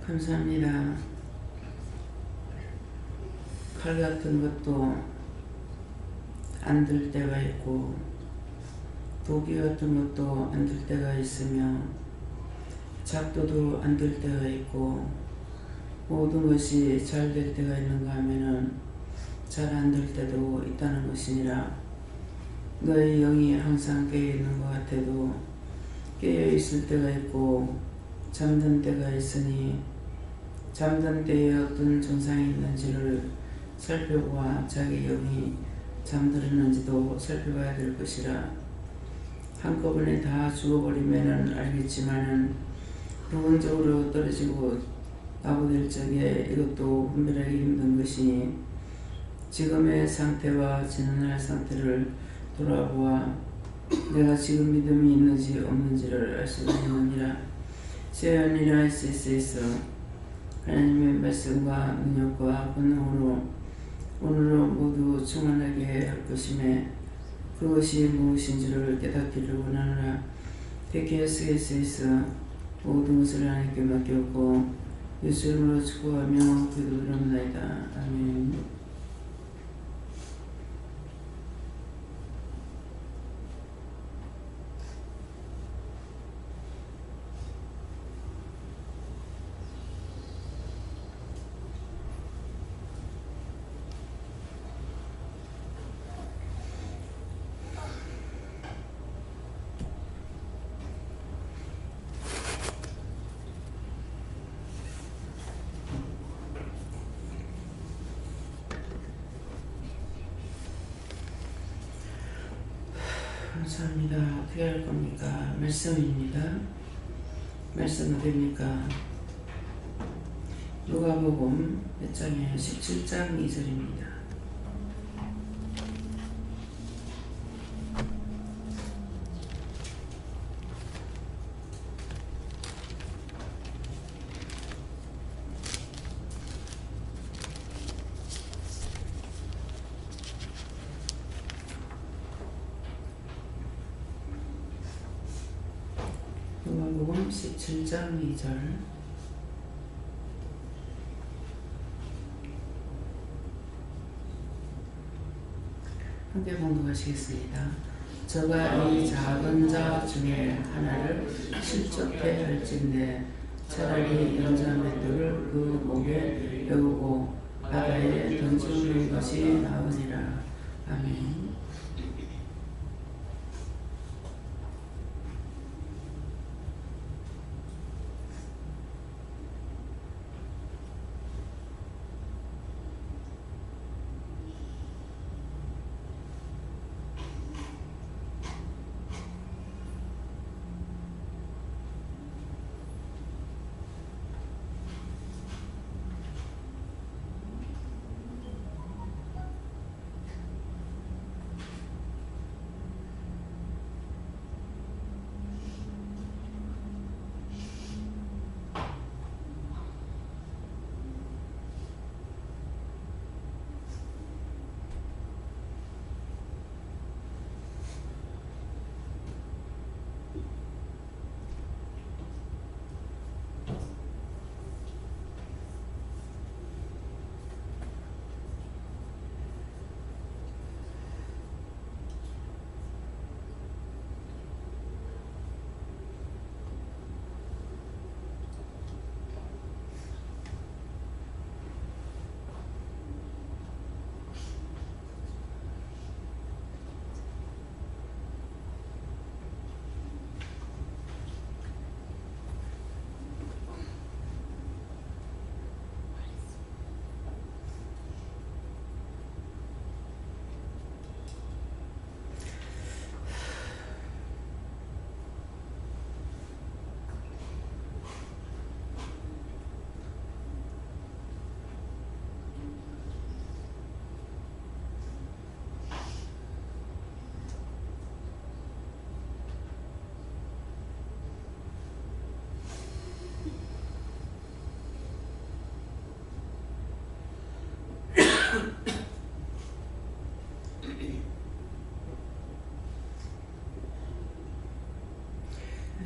감사합니다. 칼 같은 것도 안 들 때가 있고 도기 같은 것도 안 들 때가 있으며 작도도 안 들 때가 있고 모든 것이 잘 될 때가 있는가 하면은 잘 안 될 때도 있다는 것이니라. 너의 영이 항상 깨어있는 것 같아도 깨어있을 때가 있고 잠든 때가 있으니 잠든 때에 어떤 증상이 있는지를 살펴보아 자기 영이 잠들었는지도 살펴봐야 될 것이라. 한꺼번에 다 죽어버리면 알겠지만은 부분적으로 떨어지고 나부될 적에 이것도 분별하기 힘든 것이니 지금의 상태와 지난날 상태를 돌아보아 내가 지금 믿음이 있는지 없는지를 알 수가 있느니라. 세연이라 할 수 있어 하나님의 말씀과 능력과 권능으로 오늘로 모두 충만하게 할 것임에 그것이 무엇인지를 깨닫기를 원하노라. 택해 쓰게 쓰이서 모든 것을 하나님께 맡겼고 예수 이름으로 축복하며 기도드립니다. 아멘. 감사합니다. 어떻게 할 겁니까? 말씀입니다. 말씀은 됩니까? 누가복음 몇 장이에요? 17장 2절입니다. 누가복음 17장 2절. 함께 봉독하시겠습니다. 저가 이 작은 자 중에 하나를 실족해 할진대 차라리 여자 맷돌을 그 목에 메우고 바다에 던지는 것이 나으니라. 아멘.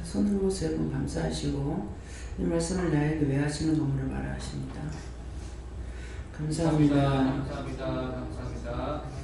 손으로 세 번 감사하시고 이 말씀을 나에게 왜 하시는 건물을 말하 하십니다. 감사합니다. 감사합니다. 감사합니다. 감사합니다.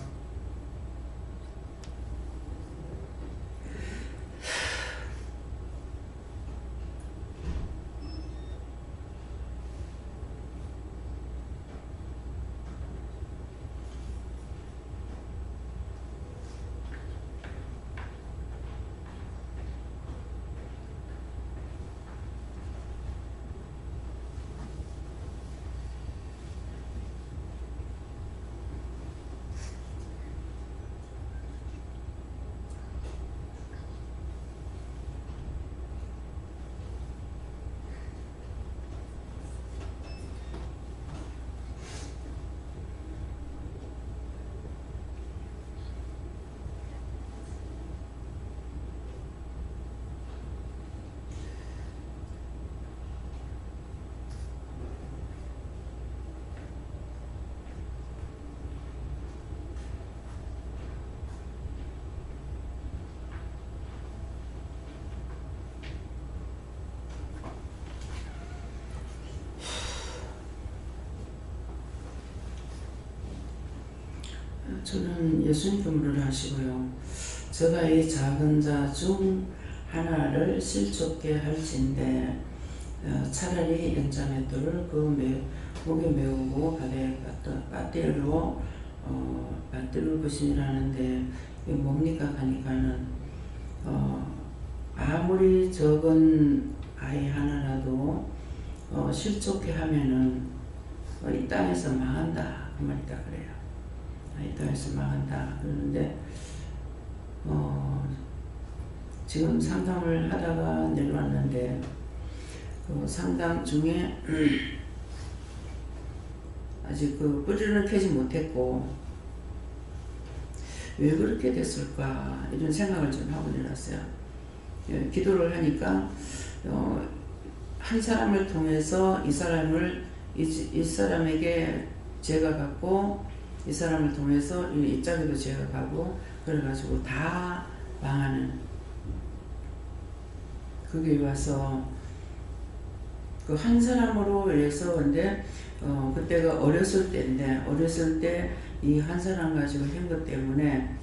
저는 예수님께 물을 하시고요. 제가 이 작은 자 중 하나를 실족게 할진대 차라리 연자맷돌을 목에 메우고 바다에 빠뜨려 빠뜨릴 것이라는데 이게 뭡니까 하니까는 아무리 적은 아이 하나라도 실족게 하면은 이 땅에서 망한다 그 말이다 그래요. 이 땅에서 망한다 그러는데 지금 상담을 하다가 내려왔는데 그 상담 중에 아직 그 뿌리를 캐지 못했고 왜 그렇게 됐을까 이런 생각을 좀 하고 내려왔어요. 기도를 하니까 한 사람을 통해서 이 사람에게 죄가 갔고 이 사람을 통해서 이 짝에도 죄가 가고 그래가지고 다 망하는 그게 와서 그 한 사람으로 해서 근데 그때가 어렸을 때인데 어렸을 때 이 한 사람 가지고 한 것 때문에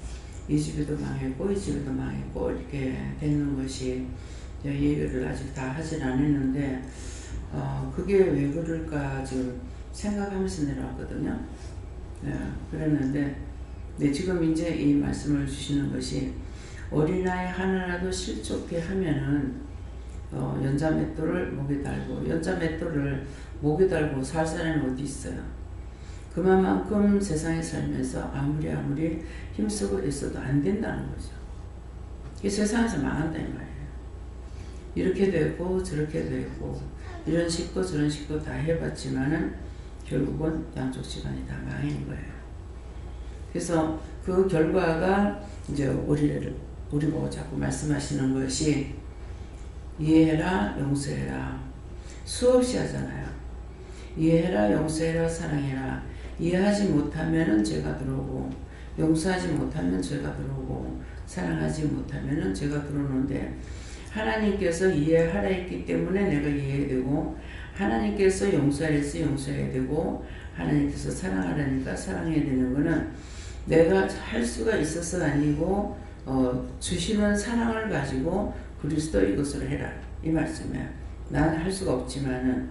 이 집에도 망했고 이 집에도 망했고 이렇게 되는 것이 얘기를 아직 다 하진 않았는데 그게 왜 그럴까 지금 생각하면서 내려왔거든요. 그랬는데 지금 이제 이 말씀을 주시는 것이 어린아이 하나라도 실족게 하면은 연자맷돌을 목에 달고 연자맷돌을 목에 달고 살 사람이 어디 있어요. 그만큼 세상에 살면서 아무리 힘쓰고 애써도 안 된다는 거죠. 이 세상에서 망한다 이 말이에요. 이렇게 되고 저렇게 되고 이런 식구 저런 식구 다 해봤지만은 결국은 양쪽 집안이 다 망하는 거예요. 그래서 그 결과가 이제 우리 보고 자꾸 말씀하시는 것이 이해해라 용서해라 수없이 하잖아요. 이해해라 용서해라 사랑해라. 이해하지 못하면은 죄가 들어오고 용서하지 못하면 죄가 들어오고 사랑하지 못하면은 죄가 들어오는데 하나님께서 이해하라 했기 때문에 내가 이해해야 되고 하나님께서 용서하래서 용서해야 되고 하나님께서 사랑하라니까 사랑해야 되는 거는 내가 할 수가 있어서 아니고 주시는 사랑을 가지고 그리스도 이것을 해라 이 말씀이에요. 난 할 수가 없지만은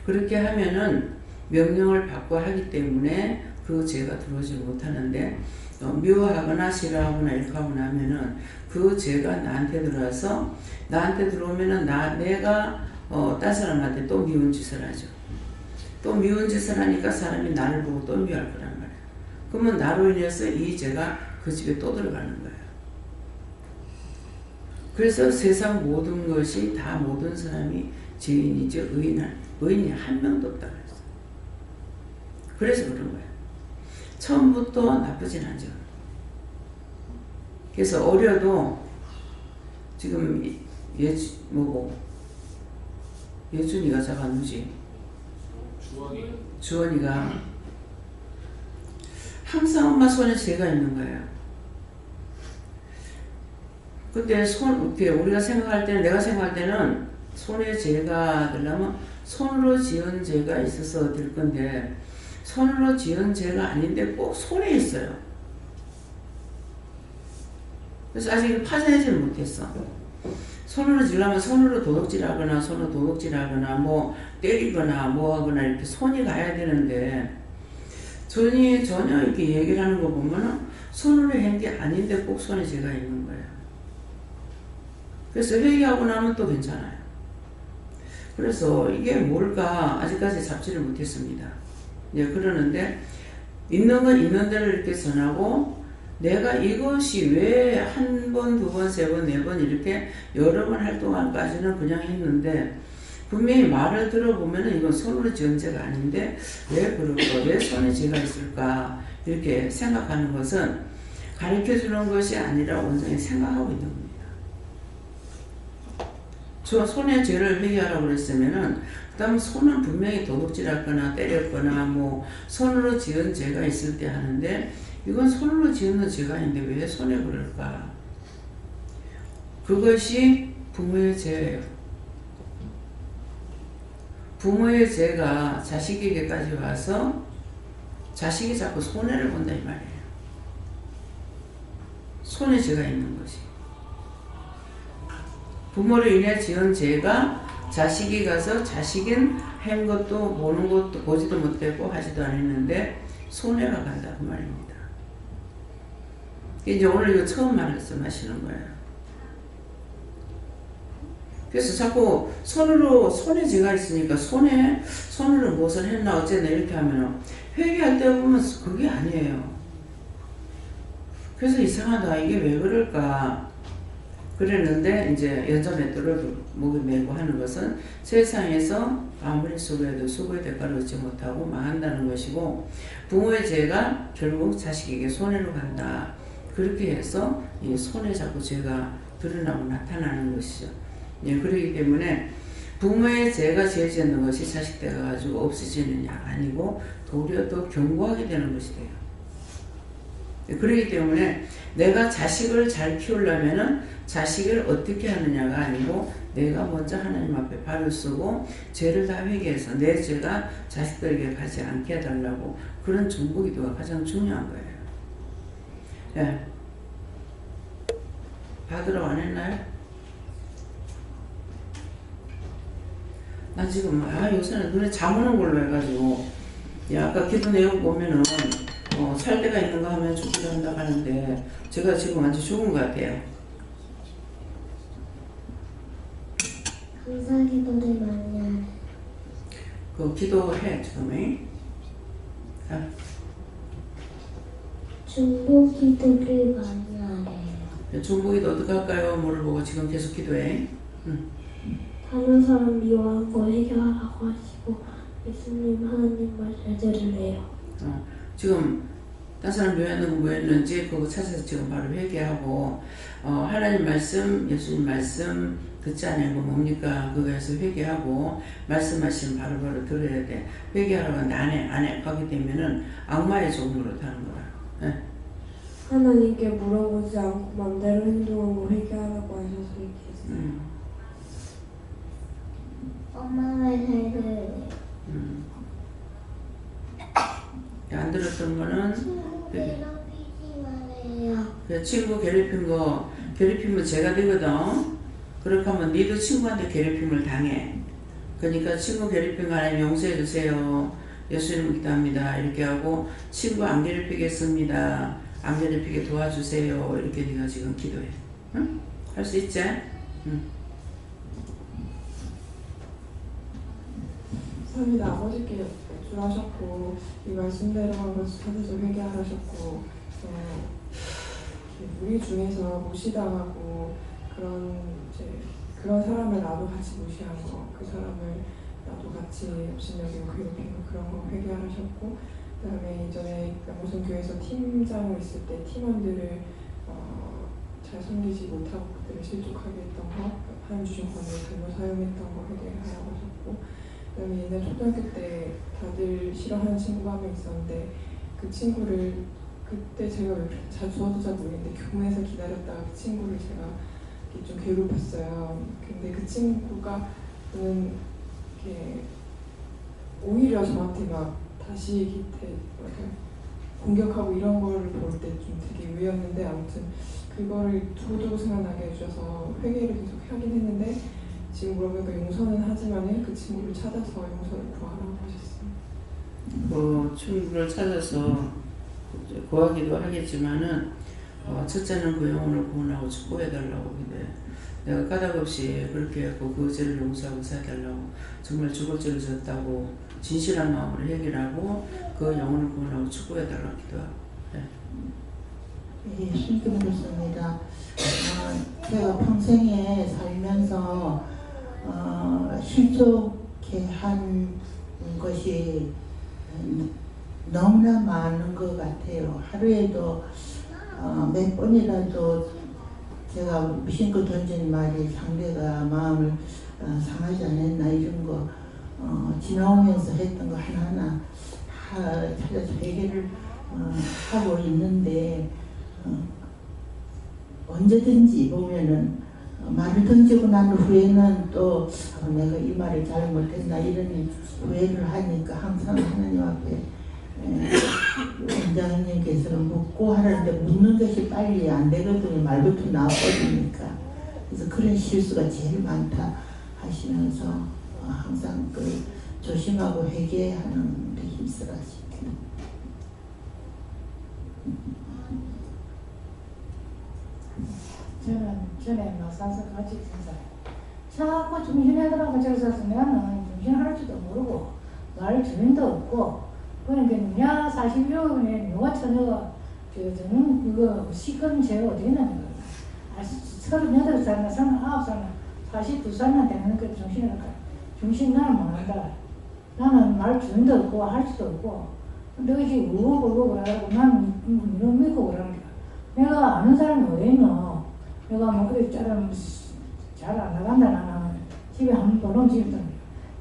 그렇게 하면은 명령을 받고 하기 때문에 그 죄가 들어오지 못하는데 미워하거나 싫어하거나 이렇게 하고 나면은 그 죄가 나한테 들어와서 나한테 들어오면은 내가 딴 사람한테 또 미운 짓을 하죠. 또 미운 짓을 하니까 사람이 나를 보고 또 미워할 거란 말이에요. 그러면 나로 인해서 이 죄가 그 집에 또 들어가는 거예요. 그래서 세상 모든 것이 다 모든 사람이 죄인이죠. 의인이 한 명도 없다 그랬어요. 그래서 그런 거예요. 처음부터 나쁘진 않죠. 그래서 어려도 지금 예준이가 자가 누지? 주원이가 항상 엄마 손에 죄가 있는 거예요. 근데 우리가 생각할 때는 내가 생각할 때는 손에 죄가 되려면 손으로 지은 죄가 있어서 될 건데 손으로 지은 죄가 아닌데 꼭 손에 있어요. 그래서 아직 파쇄하지를 못했어. 손으로 지려면 손으로 도둑질하거나 손으로 도둑질하거나 뭐 때리거나 뭐 하거나 이렇게 손이 가야 되는데 전혀 이렇게 얘기를 하는 거 보면은 손으로 한 게 아닌데 꼭 손에 죄가 있는 거예요. 그래서 회개하고 나면 또 괜찮아요. 그래서 이게 뭘까 아직까지 잡지를 못했습니다. 예, 그러는데 있는 건 있는 대로 이렇게 전하고 내가 이것이 왜 한 번, 두 번, 세 번, 네 번 이렇게 여러 번 할 동안까지는 그냥 했는데 분명히 말을 들어보면 이건 손으로 지은 죄가 아닌데 왜 그럴까? 왜 손에 죄가 있을까? 이렇게 생각하는 것은 가르쳐주는 것이 아니라 온전히 생각하고 있는 겁니다. 저 손에 죄를 회개하라고 그랬으면은 그 다음 손은 분명히 도둑질했거나 때렸거나 뭐 손으로 지은 죄가 있을 때 하는데 이건 손으로 지은 죄가 아닌데 왜 손에 그럴까? 그것이 부모의 죄예요. 부모의 죄가 자식에게까지 와서 자식이 자꾸 손해를 본다 이 말이에요. 손에 죄가 있는 것이. 부모로 인해 지은 죄가 자식이 가서 자식인 한 것도 보는 것도 보지도 못했고 하지도 않았는데 손해가 간다 그 말입니다. 이제 오늘 이거 처음 말씀하시는 거예요. 그래서 자꾸 손에 죄가 있으니까 손으로 무엇을 했나 어쨌나 이렇게 하면 회개할 때 보면 그게 아니에요. 그래서 이상하다 이게 왜 그럴까 그랬는데 이제 연자맷돌을 목에 메고 하는 것은 세상에서 아무리 수고해도 수고의 대가를 얻지 못하고 망한다는 것이고 부모의 죄가 결국 자식에게 손해로 간다. 그렇게 해서 이 손에 자꾸 죄가 드러나고 나타나는 것이죠. 예, 그렇기 때문에 부모의 죄가 지어지는 것이 자식 때가 가지고 없어지는 게 아니고 도리어 더 견고하게 되는 것이 돼요. 예, 그렇기 때문에 내가 자식을 잘 키우려면은 자식을 어떻게 하느냐가 아니고 내가 먼저 하나님 앞에 발을 쓰고 죄를 다 회개해서 내 죄가 자식들에게 가지 않게 해달라고 그런 중보기도가 가장 중요한 거예요. 예. 받으러 안 했나요? 나 지금 요새는 눈에 잠 오는 걸로 해가지고 아까 기도 내용 보면은 살 데가 있는가 하면 죽기도 한다고 하는데 제가 지금 완전 죽은 것 같아요. 감사 기도를 많이 하네. 그 기도해 지금. 중보 기도를 많이 하래요. 중보기도 어떻게 할까요? 뭐를 보고 지금 계속 기도해. 다른 사람 미워한 거 해결하라고 하시고 예수님 하나님 말 잘 들으래요. 지금 딴 사람 뭐였는지 그거 찾아서 지금 바로 회개하고 하나님 말씀, 예수님 말씀 듣지 않은 거 뭡니까? 그거에서 회개하고 말씀하시면 바로바로 들어야 돼. 회개하라고 안 해 하게 되면은 악마의 종로로 타는 거야. 네. 하나님께 물어보지 않고 맘대로 행동하고 회개하라고 하셔서 얘기했어요. 엄마 말 잘 들으래요. 안 들었던 거는 괴롭히지 말아요. 친구 괴롭히면 죄가 되거든. 그렇게 하면 니도 친구한테 괴롭힘을 당해. 그러니까 친구 괴롭힌 거 하나님 용서해 주세요. 예수님 기도합니다. 이렇게 하고 친구 안 괴롭히겠습니다. 안 괴롭히게 도와주세요. 이렇게 네가 지금 기도해. 응? 할 수 있지? 응. 사실 아버지께 주하셨고 이 말씀대로 한 것을 찾아서 회개하셨고 우리 중에서 무시당하고 그런 사람을 나도 같이 무시한 거, 그 사람을 나도 같이 업신여기고 괴롭힌 거 그런 거 회개하셨고 그다음에 이전에 무슨 교회에서 팀장을 있을 때 팀원들을 잘 섬기지 못하고 그들을 실족하게 했던 거, 하나님 주신 권위를 잘못 사용했던 거 회개하라고 하셨고 그다음에 옛날 초등학교 때 다들 싫어하는 친구가 한 명 있었는데 그 친구를 그때 제가 왜 자주 저도 잘 모르겠는데 교문에서 기다렸다가 그 친구를 제가 좀 괴롭혔어요. 근데 그 친구가 저는 이렇게 오히려 저한테 막 다시 이렇게 공격하고 이런 거를 볼 때 좀 되게 의외였는데, 아무튼 그거를 두고두고 생각나게 해주셔서 회개를 계속 하긴 했는데, 지금 물어보니까 용서는 하지만은 그 친구를 찾아서 용서를 구하라고 하셨어요. 그 친구를 찾아서 구하기도 하겠지만은 첫째는 그 영혼을 구원하고 축복해달라고. 근데 내가 까닭없이 그렇게 했고 그 죄를 용서하고 사달라고, 정말 죽을 죄를 졌다고 진실한 마음으로 해결하고 그 영혼을 구원하고 축복해달라고 기도하고. 예, 신금 교수입니다. 제가 평생에 살면서 실족해 한 것이 너무나 많은 것 같아요. 하루에도 몇 번이라도 제가 미신거 던진 말이 상대가 마음을 상하지 않았나 이런 거 지나오면서 했던 거 하나하나 찾아서 해결을 하고 있는데, 언제든지 보면은 말을 던지고 난 후에는 또 내가 이 말을 잘못했나 이런 후회를 하니까 항상 하나님 앞에 원장님께서는 묻고 하는데 묻는 것이 빨리 안 되거든요. 말부터 나와버리니까. 그래서 그런 실수가 제일 많다 하시면서 항상 그 조심하고 회개하는 데 힘쓰라 하십니다. 저는 전에 마사서 같이 있었어요. 자꾸 정신하더라고. 저기서 나는 정신할지도 모르고 말 주인도 없고, 그러니까 누냐 41년에 누가 처녀가 저는 그거 시금 제가 어디 있는 거야. 38살이나 39살이나 42살이나 되는 그 정신을 할까. 정신 나는 못한다. 나는 말 주인도 없고 할 수도 없고, 너희 우고보고 그러고 나는 너무 믿고 그러는 거야. 내가 아는 사람이 어디 있노? 내가 뭐 어디 잘안 나간다. 나는 집에 한 번 오면 집에 있던 거야.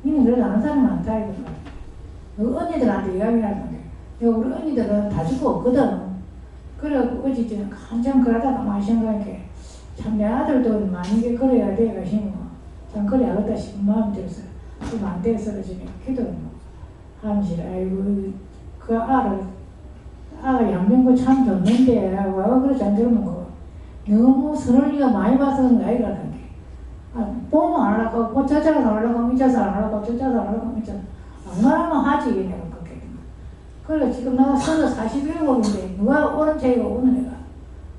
니는 그래도 아는 사람이 많다 이거야. 너 언니들한테 이야기하는 거야. 우리 언니들은 다 죽고 없거든. 그래갖고 어제 저는 한참 그러다가 많이 생각하니까 참 내 아들도 많이 게 그래야 돼 가시고 참 그래야겠다 싶은 마음이 들었어요. 좀 안 돼서 지금 기도를 하면서 아이고 그 아가 양명고 참 좋는데 왜 그러지 안 들으면 거 너무 선언니가 많이 봐서 그런 거 아이가 하는 게 보면 안 하려고 저자서 안 하려고 이자서 안 하려고 저자서 안 하려고 이자서 안 하면 하지 내가 그렇게. 그래 지금 내가 41인데 누가 오는 자기가 오는 애가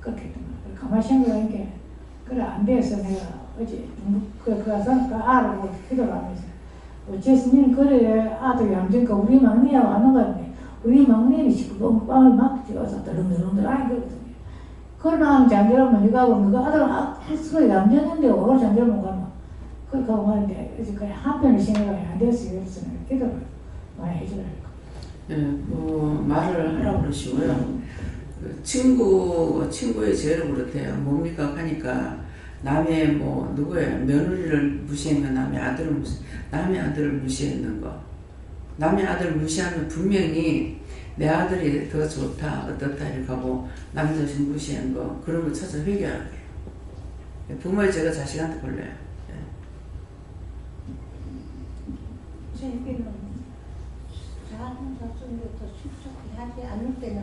그렇게 했던 거야. 가만히 생각하니까 그래 안 돼서 내가 어제 가서 그 아를 기도를 하면서 어째서 니는 그래 아들 양정가 우리 막내하고 하는 건데 우리 막내는 지금 빵을 막 찍어서 드렁드렁 아니 그러거든요. 그러나 장기라면 너가 아들 스스로 얌전한데 오늘 장기라면 가면 그렇게 하고 하는데 이제 그냥 한편을 생각이 안 됐어요. 그래서 기도를 많이 해주라. 예, 그 말을 하라고 그러시고요. 그 친구의 죄를 그렇대요. 뭡니까 하니까 남의 뭐 누구예요? 며느리를 무시한 거, 남의 아들을 무시했는 거. 남의 아들을 무시하면 분명히 내 아들이 더 좋다, 어떻다 이렇게 하고 남의 자식 무시한 거, 그런 거 찾아 회개하게. 부모의 죄가 자식한테 걸려요. 저에게는 작은 사람부터 축축히 하지 않을 때는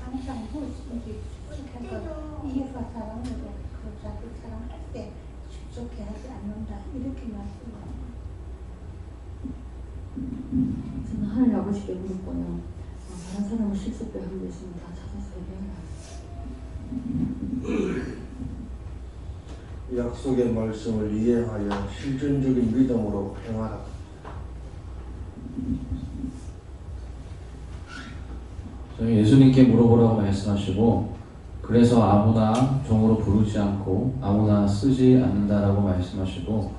항상 무엇인지 축축해서 이해가 사람으로 그 자기 사람 할 때 축축히 하지 않는다 이렇게 말씀합니다. 저는 하나님 아버지께 물었고요. 다른 사람을 실수배 하고 있으면 다 찾아서 해결해요. 약속의 말씀을 이해하여 실존적인 믿음으로 행하라. 저희 예수님께 물어보라고 말씀하시고, 그래서 아무나 종으로 부르지 않고 아무나 쓰지 않는다라고 말씀하시고,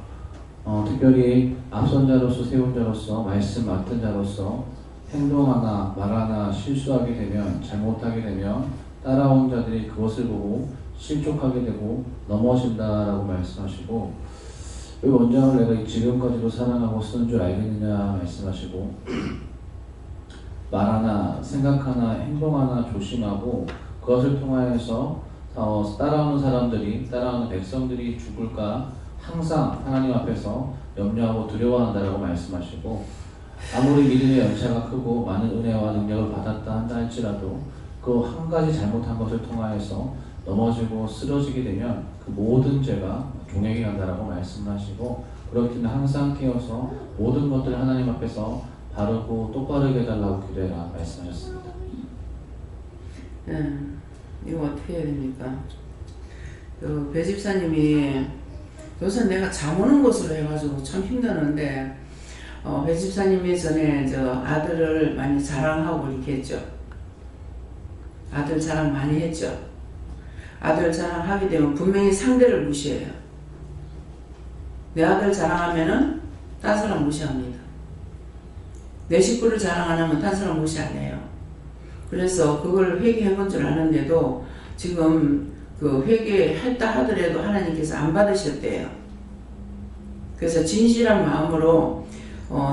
특별히 앞선 자로서 세운 자로서 말씀 맡은 자로서 행동하나 말하나 실수하게 되면, 잘못하게 되면 따라온 자들이 그것을 보고 실족하게 되고 넘어진다라고 말씀하시고, 왜 원장을 내가 지금까지도 사랑하고 쓰는 줄 알겠느냐 말씀하시고, 말하나 생각하나 행동하나 조심하고 그것을 통하여서 따라오는 사람들이, 따라오는 백성들이 죽을까 항상 하나님 앞에서 염려하고 두려워한다라고 말씀하시고, 아무리 믿음의 연차가 크고 많은 은혜와 능력을 받았다 한다 할지라도 그 한 가지 잘못한 것을 통하여서 넘어지고 쓰러지게 되면 그 모든 죄가 종에게 간다라고 말씀하시고, 그렇기 때문에 항상 깨어서 모든 것들을 하나님 앞에서 바르고 똑바르게 해달라고 기도해라 말씀하셨습니다. 이거 어떻게 해야 됩니까? 배 집사님이 요새 내가 잠 오는 것으로 해가지고 참 힘드는데, 배 집사님이 전에 아들을 많이 자랑하고 이렇게 했죠. 아들 자랑 많이 했죠. 아들 자랑하게 되면 분명히 상대를 무시해요. 내 아들 자랑하면은 딴 사람 무시합니다. 내 식구를 자랑 안 하면 딴 사람 무시 안 해요. 그래서 그걸 회개한 건 줄 아는데도 지금 그 회개했다 하더라도 하나님께서 안 받으셨대요. 그래서 진실한 마음으로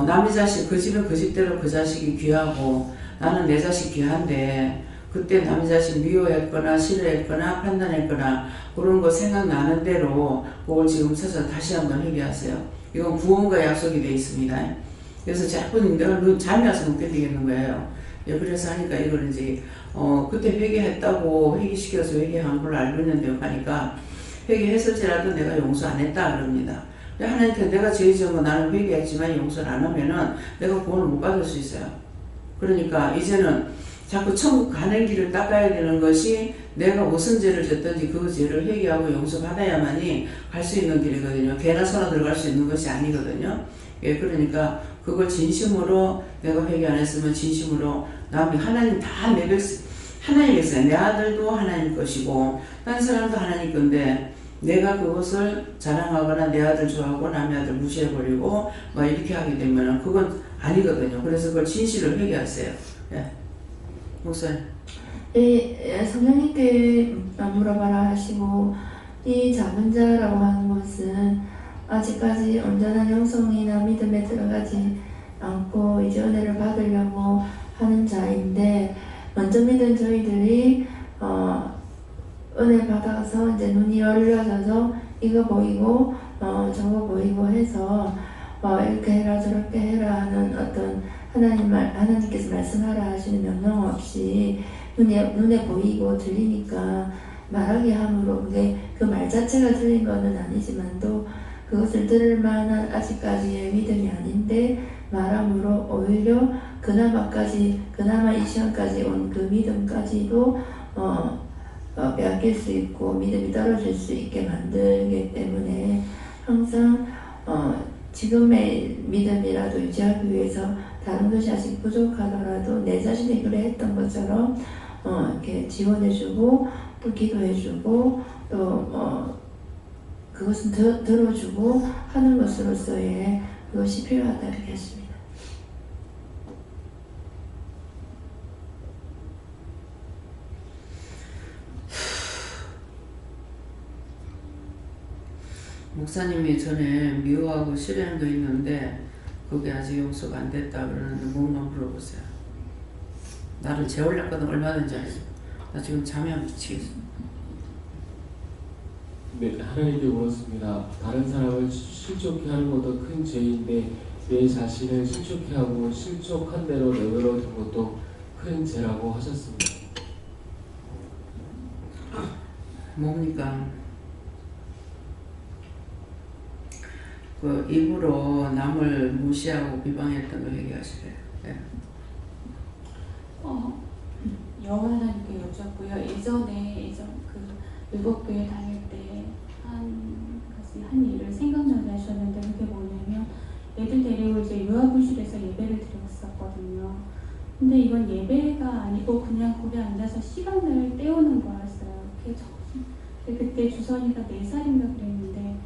남의 자식, 그 집은 그 집대로 그 자식이 귀하고 나는 내 자식 귀한데, 그때 남의 자식 미워했거나 싫어했거나 판단했거나 그런 거 생각나는 대로 그걸 지금 서서 다시 한번 회개하세요. 이건 구원과 약속이 되어 있습니다. 그래서 자꾸 내가 잠이 와서 못 견디겠는 거예요. 그래서 하니까 이걸 이제 그때 회개했다고 회개시켜서 회개한 걸로 알고 있는데요 하니까, 회개했을지라도 내가 용서 안 했다 그럽니다. 하나님께 내가 죄 지은 거 나는 회개했지만 용서를 안 하면은 내가 구원을 못 받을 수 있어요. 그러니까 이제는 자꾸 천국 가는 길을 닦아야 되는 것이, 내가 무슨 죄를 졌든지 그 죄를 회개하고 용서받아야만이 갈 수 있는 길이거든요. 개나 소나 들어갈 수 있는 것이 아니거든요. 그러니까 그걸 진심으로, 내가 회개 안 했으면 진심으로 남이 하나님 다 내 백성, 하나님께서 내 아들도 하나님 것이고 딴 사람도 하나님 건데, 내가 그것을 자랑하거나 내 아들 좋아하고 남의 아들 무시해버리고 막 이렇게 하게 되면 그건 아니거든요. 그래서 그걸 진실을 회개하세요. 목사님. 성령님께 물어봐라 하시고, 이 작은 자라고 하는 것은 아직까지 온전한 영성이나 믿음에 들어가지 않고 이제 은혜를 받으려고 하는 자인데, 먼저 믿은 저희들이 은혜 받아서 이제 눈이 열려져서 이거 보이고 저거 보이고 해서 이렇게 해라 저렇게 해라 하는 어떤 하나님께서 말씀하라 하시는 명령 없이 눈에 보이고 들리니까 말하게 함으로, 그게 그 말 자체가 틀린 거는 아니지만도 그것을 들을 만한 아직까지의 믿음이 아닌데 말함으로 오히려 그나마 이 시간까지 온 그 믿음까지도 빼앗길 수 있고 믿음이 떨어질 수 있게 만들기 때문에, 항상 지금의 믿음이라도 유지하기 위해서 다른 것이 아직 부족하더라도 내 자신이 그래 했던 것처럼 이렇게 지원해주고 또 기도해주고 또 그것은 들어주고 하는 것으로서의 그것이 필요하다 이렇게 했습니다. 목사님이 전에 미워하고 싫어하는 거 있는데 그게 아직 용서가 안 됐다 그러는데 몸만 물어보세요. 나를 재우려거든 얼마든지 하지. 나 지금 잠이 안 미치겠어. 네, 하나님께 물었습니다. 다른 사람을 실족해 하는 것도 큰 죄인데 내 자신을 실족해 하고 실족한 대로 내버려 둔 것도 큰 죄라고 하셨습니다. 뭡니까? 그 입으로 남을 무시하고 비방했던 거 얘기하시래요. 네. 여호와 하나님께 여쭙고요. 예전 그 율법교회 다닐 때 한 일을 생각나게 하셨는데, 그게 뭐냐면 애들 데리고 이제 유아부실에서 예배를 드렸었거든요. 근데 이건 예배가 아니고 그냥 거기 앉아서 시간을 때우는 거였어요. 그때 주선이가 4살인가 그랬는데,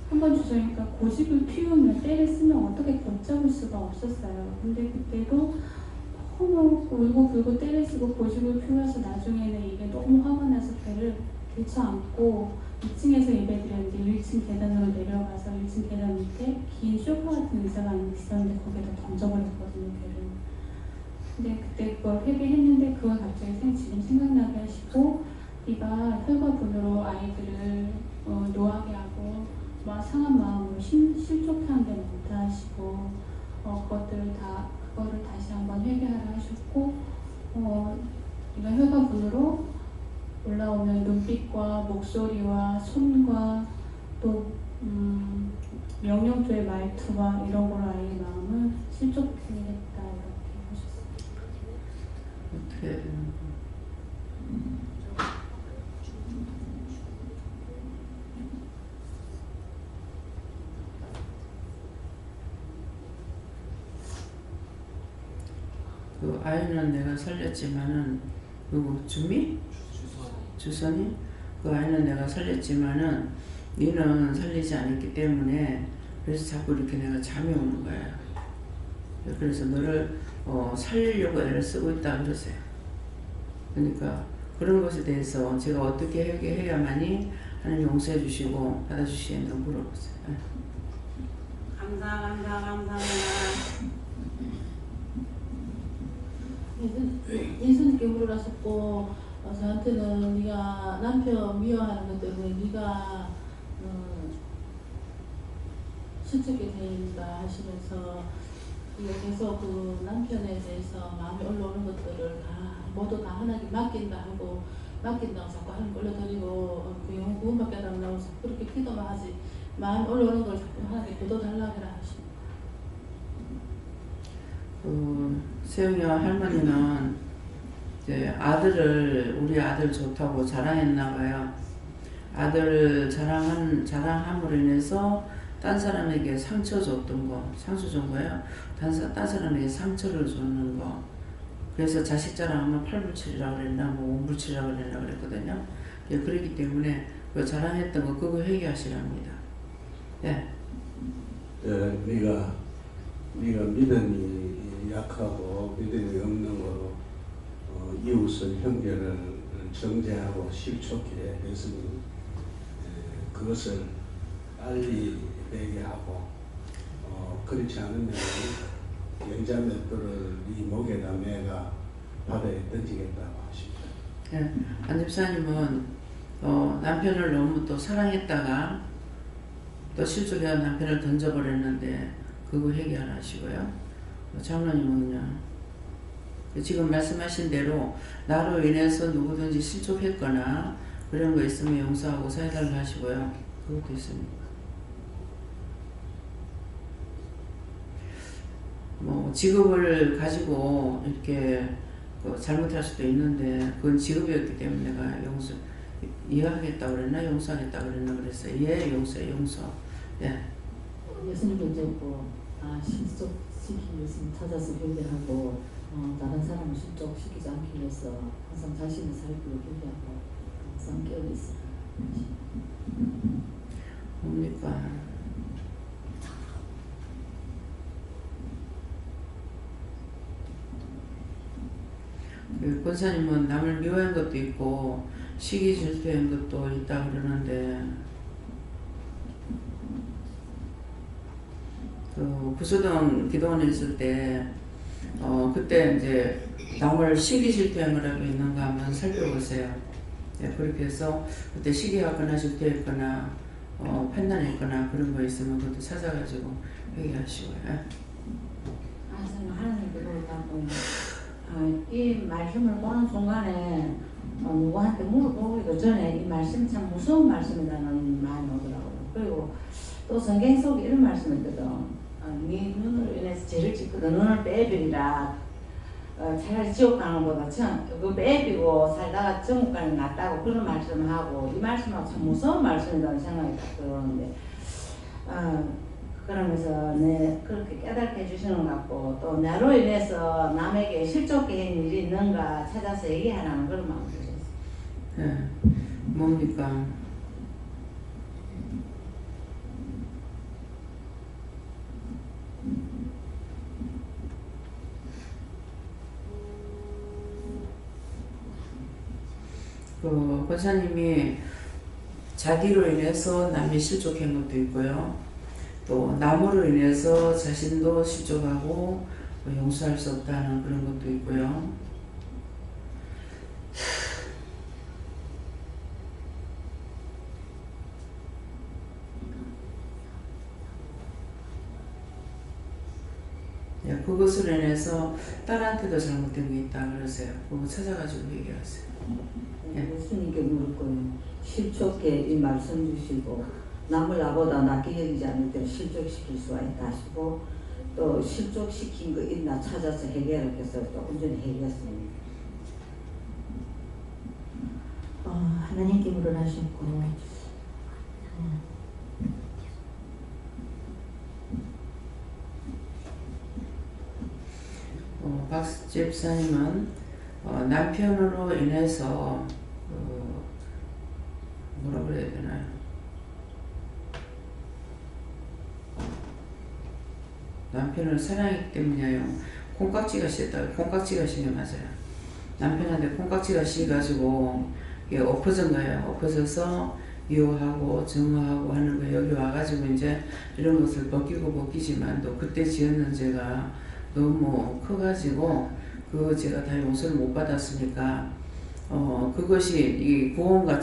한번 주선이가 고집을 피우면 때를 쓰면 어떻게 걷잡을 수가 없었어요. 근데 그때도 너무 울고 불고 때를 쓰고 고집을 피워서 나중에는 이게 너무 화가 나서 배를 들쳐안고 2층에서 예배드렸는데 1층 계단으로 내려가서 1층 계단 밑에 긴 소파 같은 의자가 있었는데 거기에다 던져버렸거든요, 배를. 근데 그때 그걸 회개했는데 그걸 갑자기 지금 생각나게 하시고, 네가 혈과분으로 아이들을 노하게 하고 막 상한 마음으로 실족한 게 많다 하시고 그거를 다시 한번 회개하라 하셨고 네가 혈과분으로 올라오는 눈빛과 목소리와 손과 또 명령조의 말투와 이런 걸로 아이의 마음을 실족했다 이렇게 하셨어요. 어떻게 그 아이는 내가 살렸지만은 누구 주미? 주선이? 그 아이는 내가 살렸지만은 니는 살리지 않았기 때문에 그래서 자꾸 이렇게 내가 잠이 오는 거야. 그래서 너를 살리려고 애를 쓰고 있다 그러세요. 그러니까 그런 것에 대해서 제가 어떻게 회개해야만이 하나님 용서해 주시고 받아주시는지 물어보세요. 감사합니다. 예수님께 물어라셨고 저한테는 네가 남편 미워하는 것 때문에 네가 실족이 된다 하시면서 계속 그 남편에 대해서 마음에 올라오는 것들을 모두 다 하나님께 맡긴다 하고 맡긴다고 자꾸 하나님 올려드리고 그 영혼 구원받게 해달라고 그렇게 기도만 하지 마음 올라오는 걸 자꾸 하나님께 거둬달라고 하십니다. 세영이와 할머니는 이제 우리 아들 좋다고 자랑했나 봐요. 아들 자랑함으로 인해서 딴 사람에게 상처 준 거예요. 딴 사람에게 상처를 주는 거. 그래서 자식 자랑하면 팔불출이라고 그랬나, 원불출이라고 그랬거든요. 그렇기 때문에 그 자랑했던 거 그거 회개하시랍니다. 네. 네가 믿음이 약하고 믿음이 없는 거로 이웃을 형제를 정죄하고 실족해 했으니 그것을 빨리 회개하고 그렇지 않으면 영자맷돌을 네 목에다 매가 바다에 던지겠다고 하십니다. 네. 안 집사님은 남편을 너무 또 사랑했다가 또 실족해서 남편을 던져버렸는데 그거 회개 안 하시고요. 장로님은요. 지금 말씀하신 대로 나로 인해서 누구든지 실족했거나 그런 거 있으면 용서하고 사해달라 하시고요. 그것도 있습니다. 직업을 가지고 이렇게 잘못할 수도 있는데 그건 직업이었기 때문에 내가 이해하겠다 그랬나 용서하겠다 그랬나 그랬어요. 예, 용서. 예. 예수님도 이제 실족시키는 예수님 찾아서 회개하고 다른 사람을 실족시키지 않기 위해서 항상 자신을 살피고 회개하고 항상 깨어있어요. 뭡니까? 권사님은 남을 미워한 것도 있고 시기 질투한 것도 있다 그러는데 구소동 기도원에 있을 때 그때 이제 남을 시기 질투한 거라도 있는가 한번 살펴보세요. 네, 그렇게 해서 그때 시기하거나 질투했거나 판단했거나 그런 거 있으면 그것도 찾아가지고 회개하시고요. 저는 하나님께 그렇다고 이 말씀을 보는 순간에 누구한테 물어보기도 전에 이 말씀이 참 무서운 말씀이라는 마음이 오더라고요. 그리고 또 성경 속에 이런 말씀이 있거든. 네 눈으로 인해서 죄를 짓거든 눈을 빼버리라. 차라리 지옥 가는 것보다 그 빼비고 살다가 천국 가는 게 낫다고 그런 말씀을 하고 이 말씀하고 참 무서운 말씀이라는 생각이 딱 들었는데 그러면서 그렇게 깨닫게 해주시는 것 같고 또 나로 인해서 남에게 실족해 한 일이 있는가 찾아서 얘기하라는 그런 마음이 들었어요. 네, 뭡니까? 권사님이 자기로 인해서 남이 실족한 것도 있고요. 또 남으로 인해서 자신도 실족하고 용서할 수 없다는 그런 것도 있고요. 예, 그것으로 인해서 딸한테도 잘못된 게 있다 그러세요. 그거 찾아가지고 얘기하세요. 예. 예수님께 물을 거예요. 실족해 이 말씀 주시고 남을 나보다 낫게 여기지 않을 때는 실족시킬 수가 있다 하시고 또 실족시킨 거 있나 찾아서 해결하겠어 조금 전에 해결했습니다. 하나님께 물어나셨고 박 집사님은 남편으로 인해서 뭐라 그래야 되나요? 남편을 사랑했기 때문이에요. 콩깍지가 씌었다. 콩깍지가 씌게 맞아요. 남편한테 콩깍지가 씌가지고 이게 엎어진 거예요. 엎어져서 미워하고 증오하고 하는 거예요. 여기 와가지고 이제 이런 것을 벗기지만 또 그때 지었는 죄가 너무 커가지고 그 제가 다 용서를 못 받았으니까 그것이 이 구원과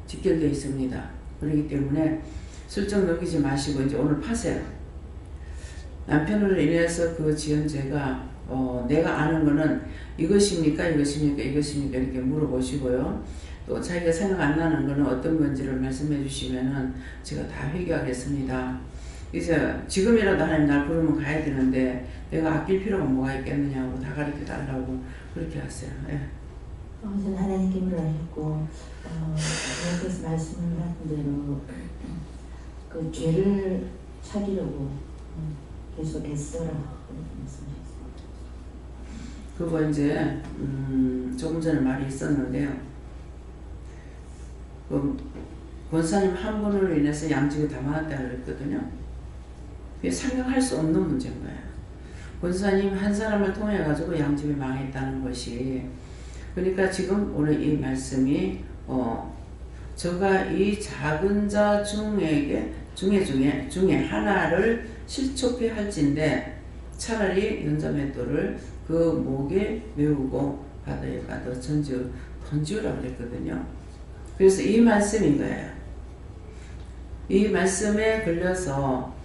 직결되어 있습니다. 그렇기 때문에 슬쩍 넘기지 마시고 이제 오늘 파세요. 남편으로 인해서 그 지은 죄가 내가 아는 거는 이것입니까 이렇게 물어보시고요. 또 자기가 생각 안 나는 거는 어떤 건지를 말씀해 주시면은 제가 다 회개하겠습니다. 이제 지금이라도 하나님 날 부르면 가야 되는데 내가 아낄 필요가 뭐가 있겠느냐고 다 가르쳐 달라고 그렇게 하세요. 예. 저는 하나님께 물어나셨고 하나님께서 말씀을 하신 대로 그 죄를 찾으려고 계속 애써라 그렇게 말씀하셨습니다. 그거 이제 조금 전에 말이 있었는데요. 그 권사님 한 분으로 인해서 양집이 다 망했다 그랬거든요. 그게 상상할 수 없는 문제인 거예요. 권사님 한 사람을 통해 가지고 양집이 망했다는 것이 그러니까 지금 오늘 이 말씀이 저가 이 작은 자 중에 하나를 실족해 할진대 차라리 연자맷돌을 그 목에 메우고 바다에 가둬 던지우라고 그랬거든요. 그래서 이 말씀인 거예요. 이 말씀에 걸려서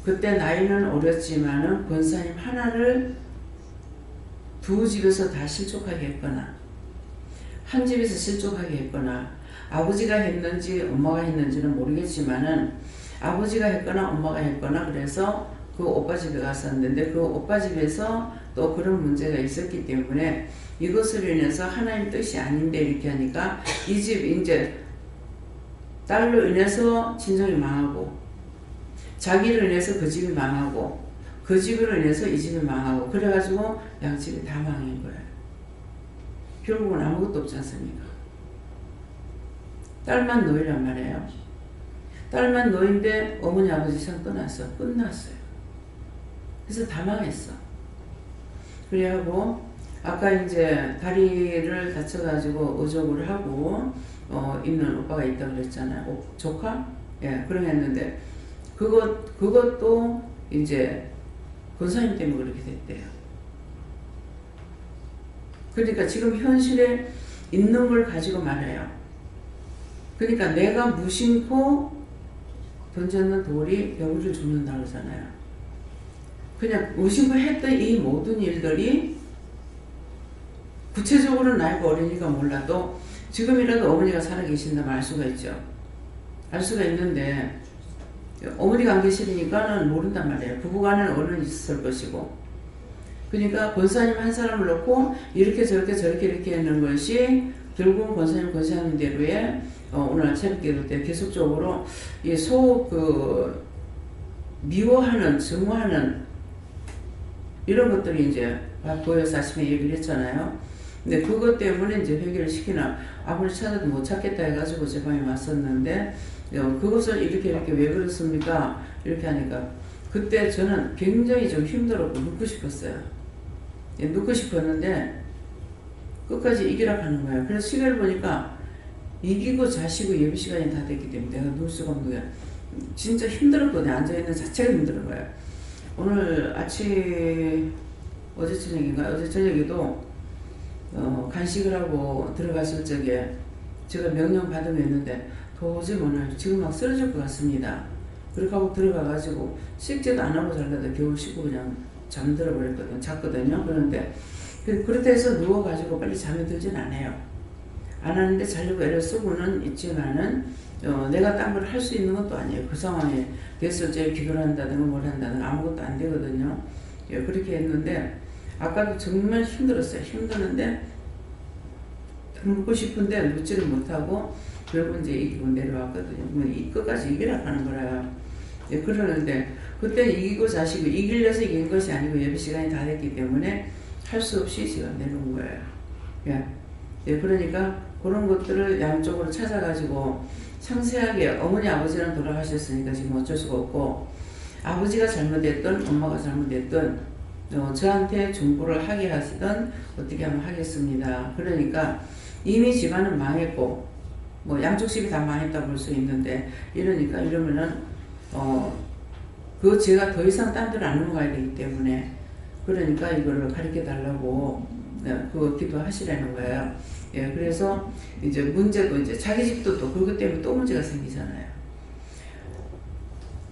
그때 나이는 어렸지만은 권사님 하나를 두 집에서 다 실족하게 했거나 한 집에서 실족하게 했거나 아버지가 했는지 엄마가 했는지는 모르겠지만은 아버지가 했거나 엄마가 했거나 그래서 그 오빠 집에 갔었는데 그 오빠 집에서 또 그런 문제가 있었기 때문에 이것으로 인해서 하나님 뜻이 아닌데 이렇게 하니까 이 집 이제 딸로 인해서 친정이 망하고 자기로 인해서 그 집이 망하고 그 집으로 인해서 이 집이 망하고 그래가지고 양집이 다 망한 거예요. 결국은 아무것도 없지 않습니까? 딸만 노이란 말이에요. 딸만 노인데 어머니 아버지 상 떠났어. 끝났어요. 그래서 다 망했어. 그래하고 아까 이제 다리를 다쳐가지고 의족을 하고 있는 오빠가 있다 그랬잖아요. 조카? 예, 그런 했는데 그것도 이제 권사님 때문에 그렇게 됐대요. 그러니까 지금 현실에 있는 걸 가지고 말해요. 그러니까 내가 무심코 던졌는 돌이 여우를 죽는다 그러잖아요. 그냥 무심코 했던 이 모든 일들이 구체적으로 나이가 어리니까 몰라도 지금이라도 어머니가 살아계신다면 알 수가 있죠. 알 수가 있는데 어머니가 안 계시니까는 모른단 말이에요. 부부간에는 어른이 있을 것이고 그러니까 권사님 한 사람을 놓고 이렇게 저렇게 이렇게 하는 것이 결국은 권사님 권사님 대로에 오늘 아침 기도 때 계속적으로 미워하는 증오하는 이런 것들이 이제 보여서 아침에 얘기를 했잖아요. 근데 그것 때문에 이제 회개를 시키나 아무리 찾아도 못 찾겠다 해가지고 제 방에 왔었는데 그것을 이렇게 왜 그렇습니까? 이렇게 하니까 그때 저는 굉장히 좀 힘들었고 눕고 싶었어요. 눕고 싶었는데 끝까지 이기라 하는 거예요. 그래서 시계를 보니까 이기고 자시고 예배 시간이 다 됐기 때문에 내가 누울 수가 없는 거야. 진짜 힘들었거든요. 앉아있는 자체가 힘든 거예요. 오늘 아침 어제 저녁에도 간식을 하고 들어갔을 적에 제가 명령 받으면 했는데 도저히 오늘 지금 막 쓰러질 것 같습니다. 그렇게 하고 들어가가지고 식제도 안 하고 잘라도 겨우 씻고 그냥 잠들어 버렸거든. 잤거든요. 그런데 그렇다 해서 누워가지고 빨리 잠이 들진 않아요. 안 하는데 자려고 애를 쓰고는 있지만은 내가 딴 걸 할 수 있는 것도 아니에요. 그 상황에 됐을 때 기도를 한다든가 뭘 한다든가 아무것도 안 되거든요. 예, 그렇게 했는데 아까도 정말 힘들었어요. 힘드는데 눕고 싶은데 눕지를 못하고 결국 이제 이기고 내려왔거든요. 뭐 이 끝까지 이기라 하는 거라. 예, 그러는데 그때 이기고 자시고 이기려서 이긴 것이 아니고 예배 시간이 다 됐기 때문에 할 수 없이 제가 내려온 거예요. 예. 예, 그러니까 그런 것들을 양쪽으로 찾아가지고 상세하게 어머니 아버지는 돌아가셨으니까 지금 어쩔 수가 없고 아버지가 잘못했던 엄마가 잘못했던 저한테 중보를 하게 하시던 어떻게 하면 하겠습니다. 그러니까 이미 집안은 망했고 뭐 양쪽 집이 다 망했다 볼 수 있는데 이러니까 이러면은 그 제가 더 이상 딴 데로 안 넘어가야 되기 때문에 그러니까 이거를 가르쳐 달라고 그 기도하시라는 거예요. 예, 그래서 이제 문제도 이제 자기 집도 또 그것 때문에 또 문제가 생기잖아요.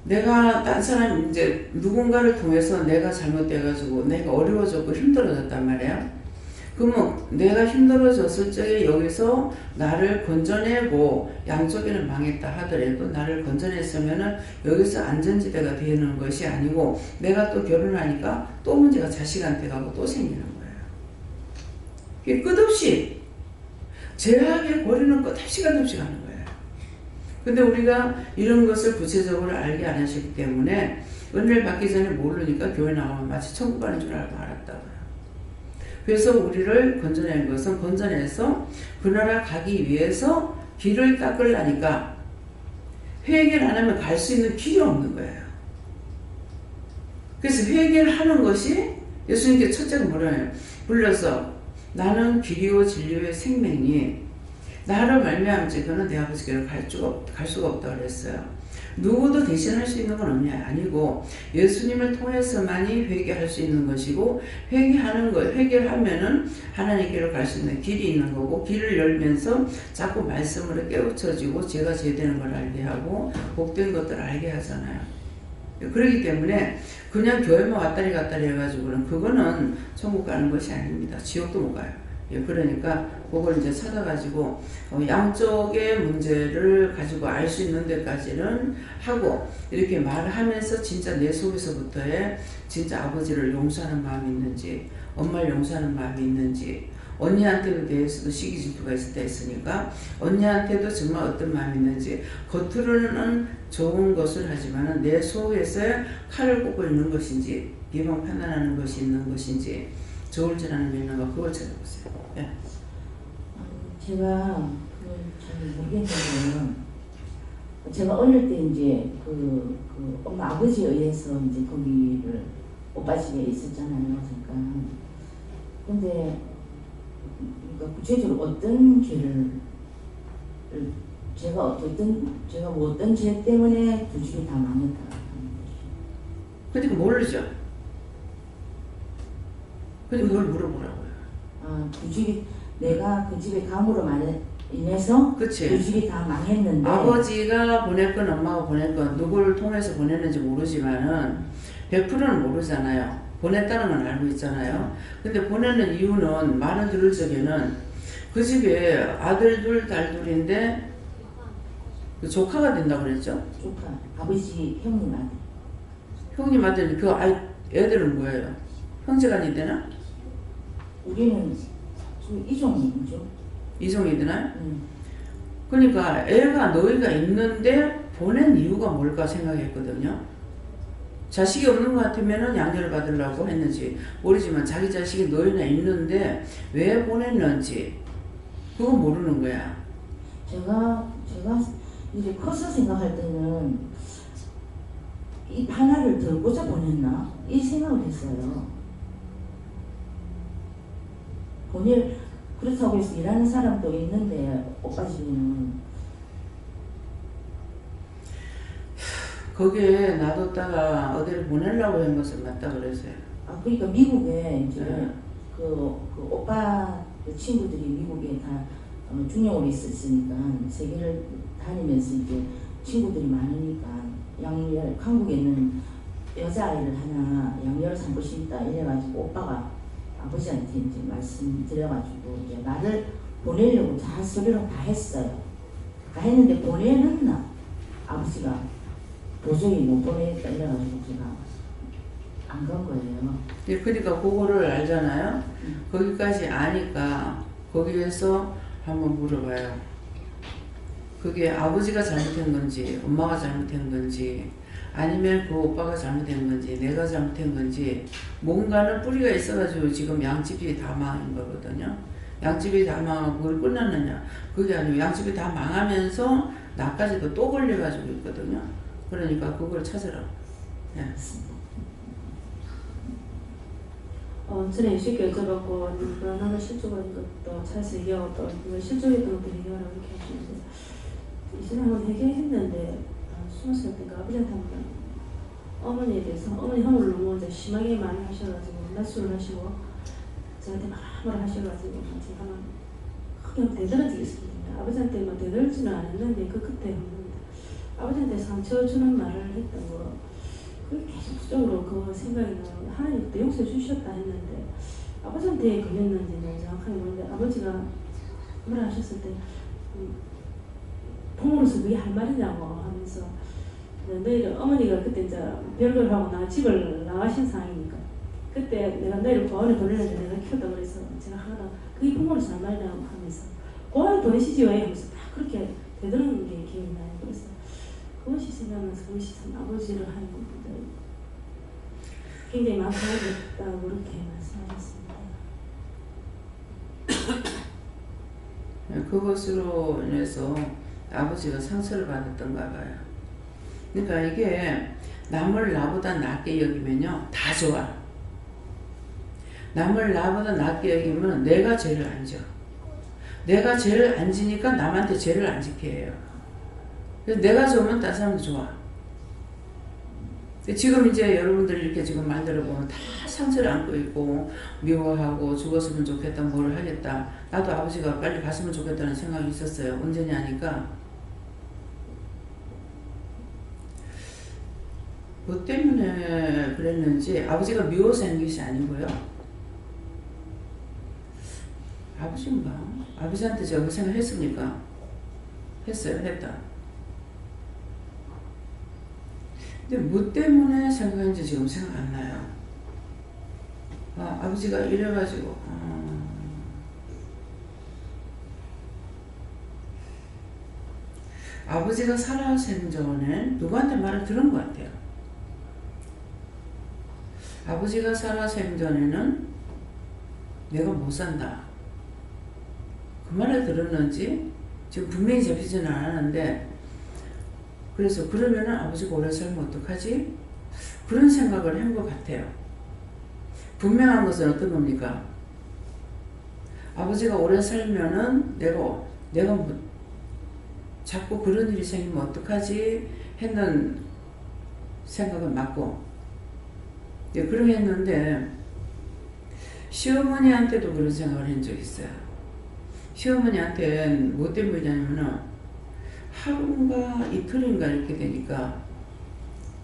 내가 딴 사람 이제 누군가를 통해서 내가 잘못돼가지고 내가 어려워졌고 힘들어졌단 말이야. 그러면 내가 힘들어졌을 적에 여기서 나를 건져내고 양쪽에는 망했다 하더라도 나를 건져냈으면은 여기서 안전지대가 되는 것이 아니고 내가 또 결혼하니까 또 문제가 자식한테 가고 또 생기는 거예요. 이게 끝없이 제약의 고리는 끝없이 가는 거예요. 근데 우리가 이런 것을 구체적으로 알게 안 하시기 때문에 은혜를 받기 전에 모르니까 교회 나가면 마치 천국 가는 줄 알고 알았다고요. 그래서 우리를 건져낸 것은 건져내서 그 나라 가기 위해서 길을 닦으려니까 회개를 안 하면 갈 수 있는 길이 없는 거예요. 그래서 회개를 하는 것이 예수님께 첫째가 뭐라요? 불러서 나는 길이요 진리요 생명이 나를 말미암지 그는 내 아버지께로 갈 수가 없다고 그랬어요. 누구도 대신할 수 있는 건 없냐? 아니고 예수님을 통해서만이 회개할 수 있는 것이고 회개를 하면은 하나님께로 갈 수 있는 길이 있는 거고 길을 열면서 자꾸 말씀으로 깨우쳐지고 제가 제되는 걸 알게 하고 복된 것들을 알게 하잖아요. 그렇기 때문에 그냥 교회만 왔다리 갔다리 해가지고는 그거는 천국 가는 것이 아닙니다. 지옥도 못 가요. 예, 그러니까 그걸 이제 찾아가지고 양쪽의 문제를 가지고 알 수 있는 데까지는 하고 이렇게 말하면서 진짜 내 속에서부터의 진짜 아버지를 용서하는 마음이 있는지 엄마를 용서하는 마음이 있는지 언니한테도 대해서도 시기 질투가 있을 때 있으니까 언니한테도 정말 어떤 마음이 있는지 겉으로는 좋은 것을 하지만 내 속에서 칼을 꽂고 있는 것인지 비방 판단하는 것이 있는 것인지 저울질 않는 게 있는가 그걸 찾아보세요. 예. 제가 잘 모르겠는데 제가 어릴 때 이제 그 엄마 아버지에 의해서 이제 거기를 오빠 집에 있었잖아요. 잠깐. 근데 그러니까 구체적으로 어떤 죄를 제가 어떤 죄 때문에 두 집이 다 망했다. 그러니까 모르죠. 그러니까 그걸 물어보라고요. 아, 두 집이 내가 그 집에 감으로 인해서 그치. 두 집이 다 망했는데 아버지가 보냈건 엄마가 보냈건 누구를 통해서 보냈는지 모르지만은 100%는 모르잖아요. 보냈다는 건 알고 있잖아요. 근데 보내는 이유는 말을 들을 적에는 그 집에 아들 둘, 딸 둘인데 그 조카가 된다고 그랬죠? 조카, 아버지 형님 아들. 형님 아들, 그 애들은 뭐예요? 형제간이 되나? 우리는 이종이죠. 이종이 되나요? 그러니까 애가 너희가 있는데 보낸 이유가 뭘까 생각했거든요. 자식이 없는 것 같으면 양녀를 받으려고 했는지 모르지만 자기 자식이 너희나 있는데 왜 보냈는지 그거 모르는 거야. 제가 이제 커서 생각할 때는 이 하나를 덜고자 보냈나? 이 생각을 했어요. 그렇다고 해서 일하는 사람도 있는데 오빠 집에는 거기에 놔뒀다가 어디를 보내려고 한 것은 맞다 그랬어요. 아 그러니까 미국에 이제 그 오빠 그 친구들이 미국에 다 중용으로 있었으니까 세계를 다니면서 이제 친구들이 많으니까 한국에 있는 여자아이를 하나 양녀를 삼고 싶다 이래가지고 오빠가 아버지한테 이제 말씀드려가지고 이제 나를 보내려고 다 서류를 다 했어요. 다 했는데 보내는 아버지가 도저히 못 보내겠다 이래가지고 제가 안 간 거예요. 그러니까 그거를 알잖아요. 거기까지 아니까 거기에서 한번 물어봐요. 그게 아버지가 잘못한 건지 엄마가 잘못한 건지 아니면 그 오빠가 잘못한 건지 내가 잘못한 건지 뭔가는 뿌리가 있어가지고 지금 양집이 다 망한 거거든요. 양집이 다 망하고 그걸 끝났느냐. 그게 아니고 양집이 다 망하면서 나까지도 또 걸려가지고 있거든요. 그러니까 그걸 찾으라. 네. 전에 쉽게 여쭤봤고 불안함을 실족한 것도 차에서 얘기하고 또 실족했던 것도 얘기하라고 이렇게 하시는데 이전에 한번 해결했는데 20살 때인가 아버지한테 한번 어머니에 대해서 어머니 허물을 너무 이제 심하게 많이 하셔가지고 낮술을 하시고 저한테 뭐라 하셔가지고 제가 막 크게 대들어지겠습니다. 아버지한테 대들지는 않았는데 그 끝에 아버지한테 상처 주는 말을 했다고 그게 계속적으로 그 생각이 나요. 하나님도 용서해 주셨다 했는데 아버지한테 걸렸는지는 정확하게 모르는데 아버지가 뭐라 하셨을 때 부모로서 그게 할 말이냐고 하면서 너희를 어머니가 그때 이제 별걸 하고 나 집을 나가신 상황이니까 그때 내가 너희를 고아원에 보내는데 내가 키웠다 그래서 제가 하나 그게 부모로서 할 말이냐고 하면서 고아원에 보내시지 왜 하면서 딱 그렇게 되드는 게 기억이 나요. 그래서 그것이 생각나서 그것이 참 아버지를 하는 것보다 굉장히 마음고생했다고 그렇게 말씀하셨습니다. 그것으로 인해서 아버지가 상처를 받았던가 봐요. 그러니까 이게 남을 나보다 낫게 여기면요 다 좋아. 남을 나보다 낫게 여기면 내가 죄를 안 져. 내가 죄를 안 지니까 남한테 죄를 안 지게 해요. 그래서 내가 좋으면 다른 사람도 좋아. 지금 이제 여러분들 이렇게 지금 말 들어보면 다 상처를 안고 있고 미워하고 죽었으면 좋겠다 뭘 하겠다. 나도 아버지가 빨리 갔으면 좋겠다는 생각이 있었어요. 언제냐 하니까 뭐 때문에 그랬는지 아버지가 미워서 한 것이 아니고요. 아버지인가? 아버지한테 제가 그 생각 했습니까? 했어요. 했다. 근데 뭐 때문에 생각했는지 지금 생각 안 나요. 아버지가 이래가지고 아버지가 살아생전에 누구한테 말을 들은 것 같아요. 아버지가 살아생전에는 내가 못 산다. 그 말을 들었는지 지금 분명히 잡히지는 않았는데 그래서 그러면은 아버지가 오래 살면 어떡하지? 그런 생각을 한 것 같아요. 분명한 것은 어떤 겁니까? 아버지가 오래 살면은 내가 뭐 자꾸 그런 일이 생기면 어떡하지? 했는 생각은 맞고 그렇게 했는데 시어머니한테도 그런 생각을 한 적이 있어요. 시어머니한테 뭐 때문이냐면은 하루인가 이틀인가 이렇게 되니까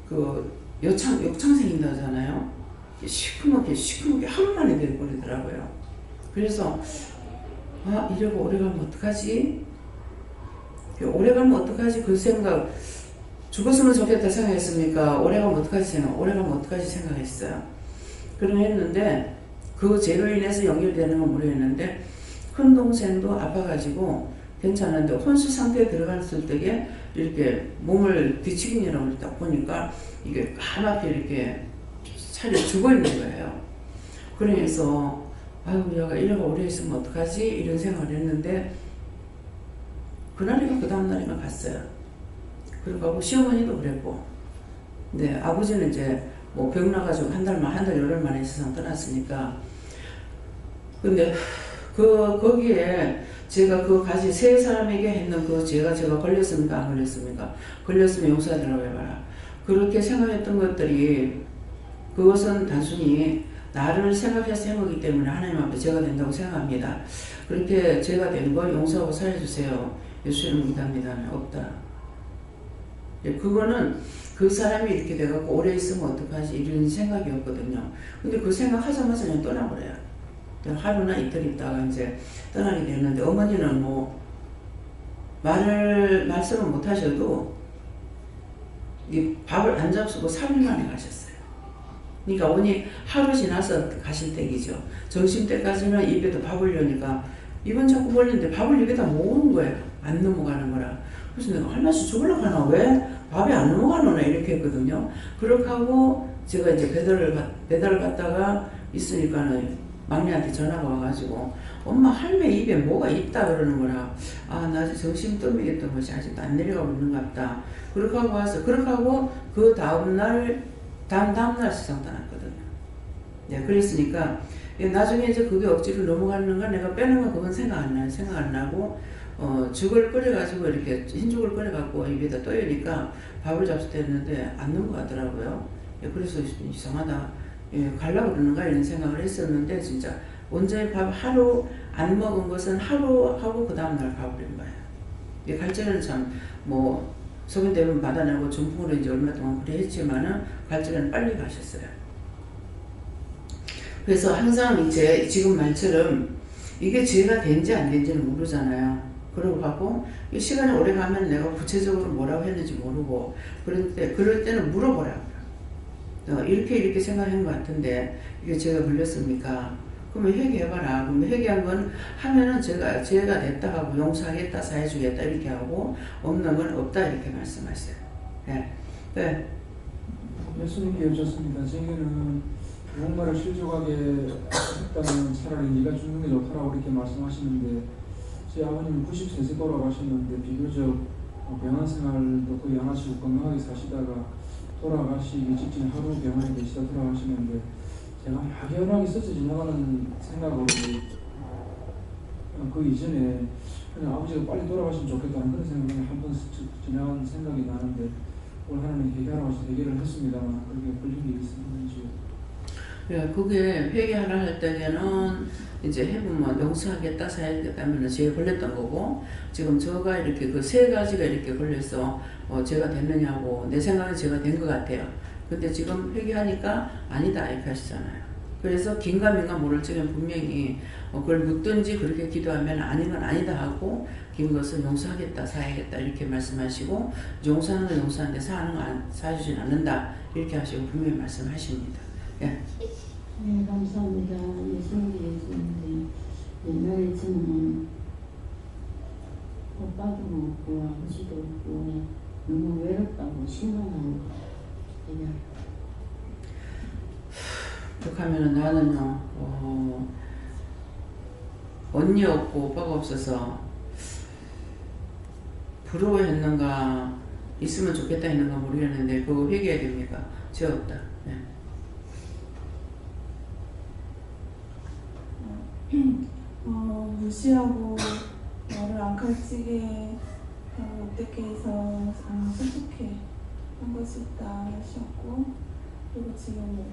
그 욕창 생긴다 하잖아요. 시커멓게 하루 만에 돼버리더라고요. 그래서 이러고 오래 가면 어떡하지? 오래 가면 어떡하지? 그 생각 죽었으면 좋겠다 생각했습니까? 오래 가면 어떡하지 생각했어요. 그런 했는데 그 죄로 인해서 연결되는 건 모르겠는데 큰 동생도 아파가지고 괜찮은데 혼수 상태에 들어갔을 때에 이렇게 몸을 뒤치기냐고 딱 보니까 이게 까맣게 이렇게 살이 죽어있는 거예요. 그래서 아이고 얘가 이래가 오래 있으면 어떡하지? 이런 생각을 했는데 그날이가 그 다음날이가 갔어요. 그러고 시어머니도 그랬고 근데 아버지는 이제 뭐 병 나가지고 한 달 열흘 만에 세상 떠났으니까 근데 거기에 제가 그 가지 세 사람에게 했는 그 제가 걸렸습니까? 안 걸렸습니까? 걸렸으면 용서하더라고 해봐라. 그렇게 생각했던 것들이 그것은 단순히 나를 생각해서 한 거기 때문에 하나님 앞에 제가 된다고 생각합니다. 그렇게 제가 된 걸 용서하고 살려주세요. 예수 이름 믿습니다. 없다. 그거는 그 사람이 이렇게 돼갖고 오래 있으면 어떡하지 이런 생각이었거든요. 근데 그 생각하자마자 그냥 떠나버려요. 하루나 이틀 있다가 이제 떠나게 되는데 어머니는 뭐 말씀을 못 하셔도 이 밥을 안 잡수고 3일 만에 가셨어요. 그러니까 어머니 하루 지나서 가실 때이죠. 점심 때까지는 입에도 밥을 넣으니까 입은 자꾸 벌리는데 밥을 입에다 모으는 거예요. 안 넘어가는 거라. 그래서 내가 할머니 죽으려고 하나 왜 밥이 안 넘어가노나 이렇게 했거든요. 그렇게 하고 제가 이제 배달을 갔다가 있으니까는 막내한테 전화가 와가지고 엄마 할매 입에 뭐가 있다 그러는 거라. 아, 나 아직 정신 떠미겠던 것이 아직도 안 내려가고 있는가 보다. 그렇게 하고 와서 그렇게 하고 그 다음날 세상 떠났거든요. 네, 그랬으니까 나중에 이제 그게 억지로 넘어가는가 내가 빼는 건 그건 생각 안 나요. 생각 안 나고 죽을 끓여가지고 이렇게 흰죽을 끓여갖고 입에다 떠이니까 밥을 잡수했는데 안 넘어가더라고요. 예, 그래서 이상하다. 예, 가려고 그러는가 이런 생각을 했었는데 진짜 온전히 밥 하루 안 먹은 것은 하루 하고 그 다음날 가버린 거예요. 예, 갈 때는 참 뭐 소변대면 받아내고 중풍으로 이제 얼마 동안 그래 했지만은 갈 때는 빨리 가셨어요. 그래서 항상 이제 지금 말처럼 이게 죄가 된지 안 된지는 모르잖아요. 그러고 가고 시간이 오래 가면 내가 구체적으로 뭐라고 했는지 모르고 그럴 때는 물어보라고요. 이렇게 생각한 것 같은데 이게 죄가 걸렸습니까? 그러면 회개해봐라. 그러면 회개한 건 하면은 죄가 됐다 하고 용서하겠다, 사해주겠다 이렇게 하고 없는 건 없다 이렇게 말씀하세요. 네. 네. 예수님께 여쭙습니다. 제게는 누군가를 실족하게 했다면 차라리 네가 죽는 게 좋다라고 이렇게 말씀하시는데 제 아버님은 93세 돌아가셨는데 비교적 병원 생활도 거의 안 하시고 건강하게 사시다가 돌아가시기 직전에 하루 병원에 계시다 돌아가시는데 제가 막연하게 스쳐 지나가는 생각으로 그 이전에 그냥 아버지가 빨리 돌아가시면 좋겠다는 그런 생각이 한번 스쳐 지나간 생각이 나는데 오늘 하나님 회개하라고 해서 회개를 했습니다만 그렇게 걸린 게 있었는지. 예, 그게 회개하라 할 때는 이제 해보면 용서하겠다, 사야겠다 하면 죄에 걸렸던 거고 지금 저가 이렇게 그 세 가지가 이렇게 걸려서 죄가 됐느냐고 내 생각은 죄가 된 것 같아요. 근데 지금 회개하니까 아니다 이렇게 하시잖아요. 그래서 긴가민가 모를 적엔 분명히 그걸 묻든지 그렇게 기도하면 아니면 아니다 하고 긴 것은 용서하겠다, 사야겠다 이렇게 말씀하시고 용서하는 건 용서하는데 사하는 건 사주진 않는다 이렇게 하시고 분명히 말씀하십니다. 예. 네, 감사합니다. 예수님께 예수님인데 옛날에 저는 오빠도 없고 아버지도 없고 너무 외롭다고 실망하는 거 얘기해요. 그렇게 하면은 나는요 언니 없고 오빠가 없어서 부러워했는가 있으면 좋겠다 했는가 모르겠는데 그거 회개해야 됩니까? 죄 없다. 네. 무시하고 나를 안 가르치게 어떻게 해서 슬프게 한 것이 있다 하셨고 그리고 지금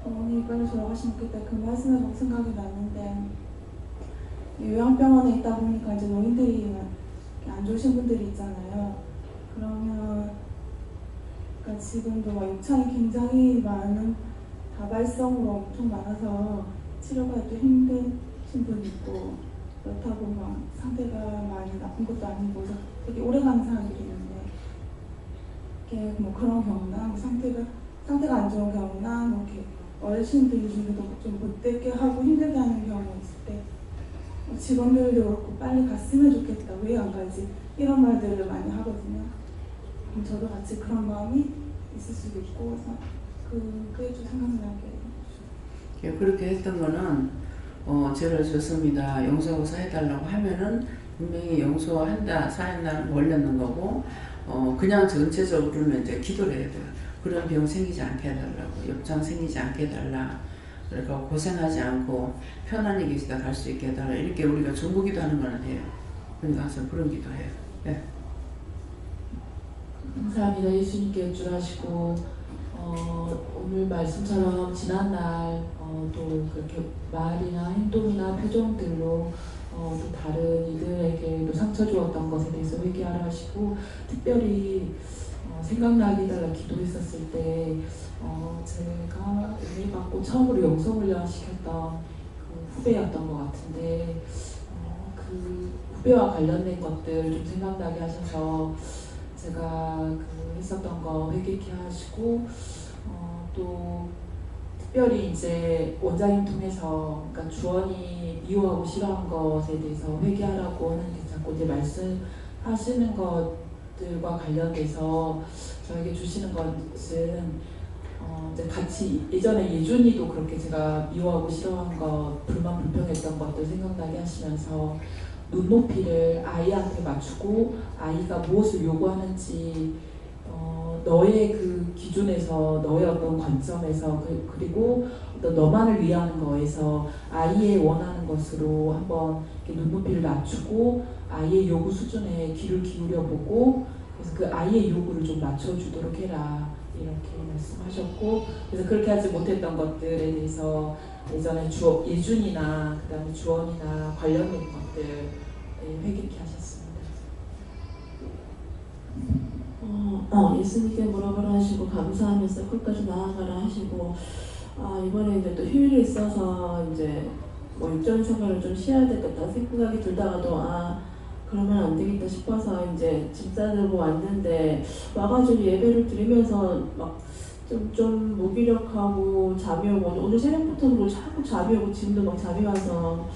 어머니 빨리 돌아가시면 좋겠다 그 말씀을 막 생각이 났는데 요양병원에 있다 보니까 이제 노인들이 안 좋으신 분들이 있잖아요. 그러면 그러니까 지금도 막 욕창이 굉장히 많은 다발성으로 엄청 많아서 치료가 또 힘드신 분 있고 그렇다고 막 상태가 많이 나쁜 것도 아니고 그래서 되게 오래가는 사람들이 있는데 이렇게 뭐 그런 경우나 뭐 상태가 안 좋은 경우나 뭐 이렇게 어르신들 중에도 좀 못되게 하고 힘들게 하는 경우 있을 때 직원들도 그렇고 빨리 갔으면 좋겠다 왜 안 가지 이런 말들을 많이 하거든요. 저도 같이 그런 마음이 있을 수도 있고 그래서 그게 좀 생각나게. 그렇게 했던 거는 죄를 졌습니다. 용서하고 사해달라고 하면은 분명히 용서한다, 사한다 올렸는 거고 그냥 전체적으로는 이제 기도를 해야 돼요. 그런 병 생기지 않게 해달라고, 욕창 생기지 않게 해달라. 그러니까 고생하지 않고 편안히 계시다 갈 수 있게 해달라. 이렇게 우리가 중보기도 하는 거는 해요. 그러니까 항상 그런 기도해요. 네. 감사합니다. 예수님께 여쭈하시고 오늘 말씀처럼 지난날 또 그렇게 말이나 행동이나 표정들로 또 다른 이들에게도 상처 주었던 것에 대해서 회개하라 하시고, 특별히 생각나게 해달라 기도했었을 때 제가 은혜 받고 처음으로 영성훈련 시켰던 그 후배였던 것 같은데 그 후배와 관련된 것들 좀 생각나게 하셔서 제가 그 했었던 거 회개케 하시고, 또 특별히 이제 원장님 통해서 그러니까 주원이 미워하고 싫어한 것에 대해서 회개하라고 하는데 자꾸 이제 말씀하시는 것들과 관련돼서 저에게 주시는 것은 이제 같이 예전에 예준이도 그렇게 제가 미워하고 싫어한 것, 불만 불평했던 것들 생각나게 하시면서 눈높이를 아이한테 맞추고 아이가 무엇을 요구하는지 너의 그 기준에서, 너의 어떤 관점에서, 그리고 어떤 너만을 위하는 거에서 아이의 원하는 것으로 한번 이렇게 눈높이를 낮추고 아이의 요구 수준에 귀를 기울여 보고, 그래서 그 아이의 요구를 좀 맞춰주도록 해라 이렇게 말씀하셨고, 그래서 그렇게 하지 못했던 것들에 대해서 예전에 예준이나 그 다음에 주원이나 관련된 것들 회개케 하셨습니다. 예수님께 물어보라 하시고 감사하면서 끝까지 나아가라 하시고, 이번에 이제 또 휴일이 있어서 이제 뭐 육전 생활을 좀 쉬어야 되겠다 생각이 들다가도 그러면 안 되겠다 싶어서 이제 짐 싸들고 왔는데, 와가지고 예배를 드리면서 막 좀 무기력하고 잠이 오고, 오늘 새벽부터 자꾸 잠이 오고 지금도 막 잠이 와서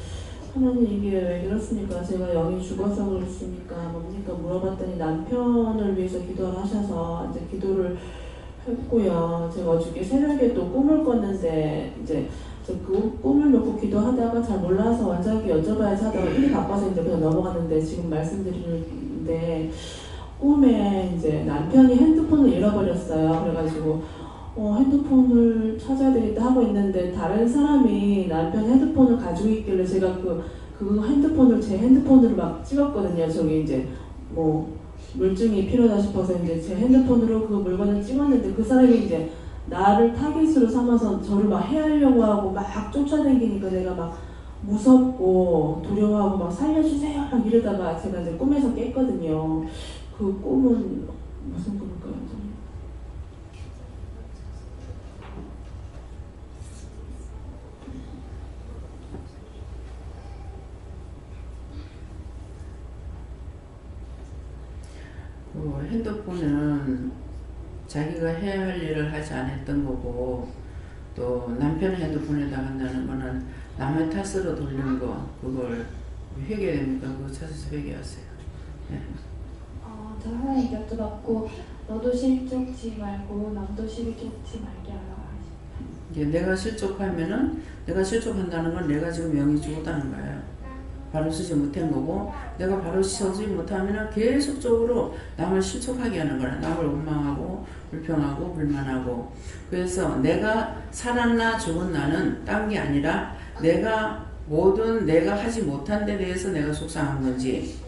하나님 이게 왜 이렇습니까? 제가 영이 죽어서 그렇습니까? 뭡니까? 물어봤더니 남편을 위해서 기도를 하셔서 이제 기도를 했고요. 제가 어저께 새벽에 또 꿈을 꿨는데 이제 그 꿈을 놓고 기도하다가 잘 몰라서 원장님께 여쭤봐야지 하다가 일이 바빠서 이제 그냥 넘어갔는데, 지금 말씀드리는데 꿈에 이제 남편이 핸드폰을 잃어버렸어요. 그래가지고 핸드폰을 찾아야 되겠다 하고 있는데 다른 사람이 남편 핸드폰을 가지고 있길래 제가 그 핸드폰을 제 핸드폰으로 막 찍었거든요. 저기 이제 뭐 물증이 필요하다 싶어서 이제 제 핸드폰으로 그 물건을 찍었는데, 그 사람이 이제 나를 타깃으로 삼아서 저를 막 해하려고 하고 막 쫓아다니니까 내가 막 무섭고 두려워하고 막 살려주세요 막 이러다가 제가 이제 꿈에서 깼거든요. 그 꿈은 무슨 꿈일까요? 핸드폰은 자기가 해야 할 일을 하지 않았던 거고, 또 남편의 핸드폰에다 한다는 거는 남의 탓으로 돌린 거, 그걸 회개됩니까? 그거 찾아서 회개하세요. 네. 저 하나님 여쭤봤고, 너도 실족지 말고 남도 실족지 말게 하라. 이제 내가 실족하면은, 내가 실족한다는 건 내가 지금 영이 죽었다는 거예요. 바로 서지 못한 거고, 내가 바로 서지 못하면 계속적으로 남을 실족하게 하는 거야. 남을 원망하고 불평하고 불만하고. 그래서 내가 살았나 죽었나는 딴 게 아니라 내가 하지 못한 데 대해서 내가 속상한 건지,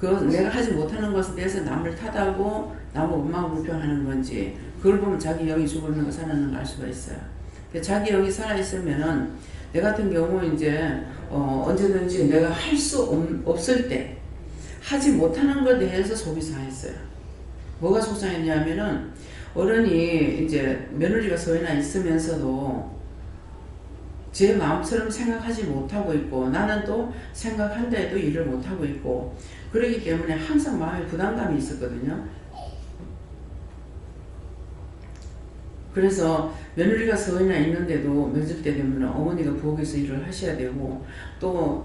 내가 하지 못하는 것에 대해서 남을 탓하고 남을 원망 불평하는 건지, 그걸 보면 자기 영이 죽었는 거 살았는 거 알 수가 있어요. 자기 영이 살아있으면은, 내 같은 경우 이제 언제든지 내가 할 수 없을 때 하지 못하는 것에 대해서 속이 상했어요. 뭐가 속상했냐면은, 어른이 이제 며느리가 서해나 있으면서도 제 마음처럼 생각하지 못하고 있고, 나는 또 생각한다 해도 일을 못하고 있고, 그러기 때문에 항상 마음에 부담감이 있었거든요. 그래서 며느리가 서해나 있는데도 며칠 때 되면 어머니가 부엌에서 일을 하셔야 되고, 또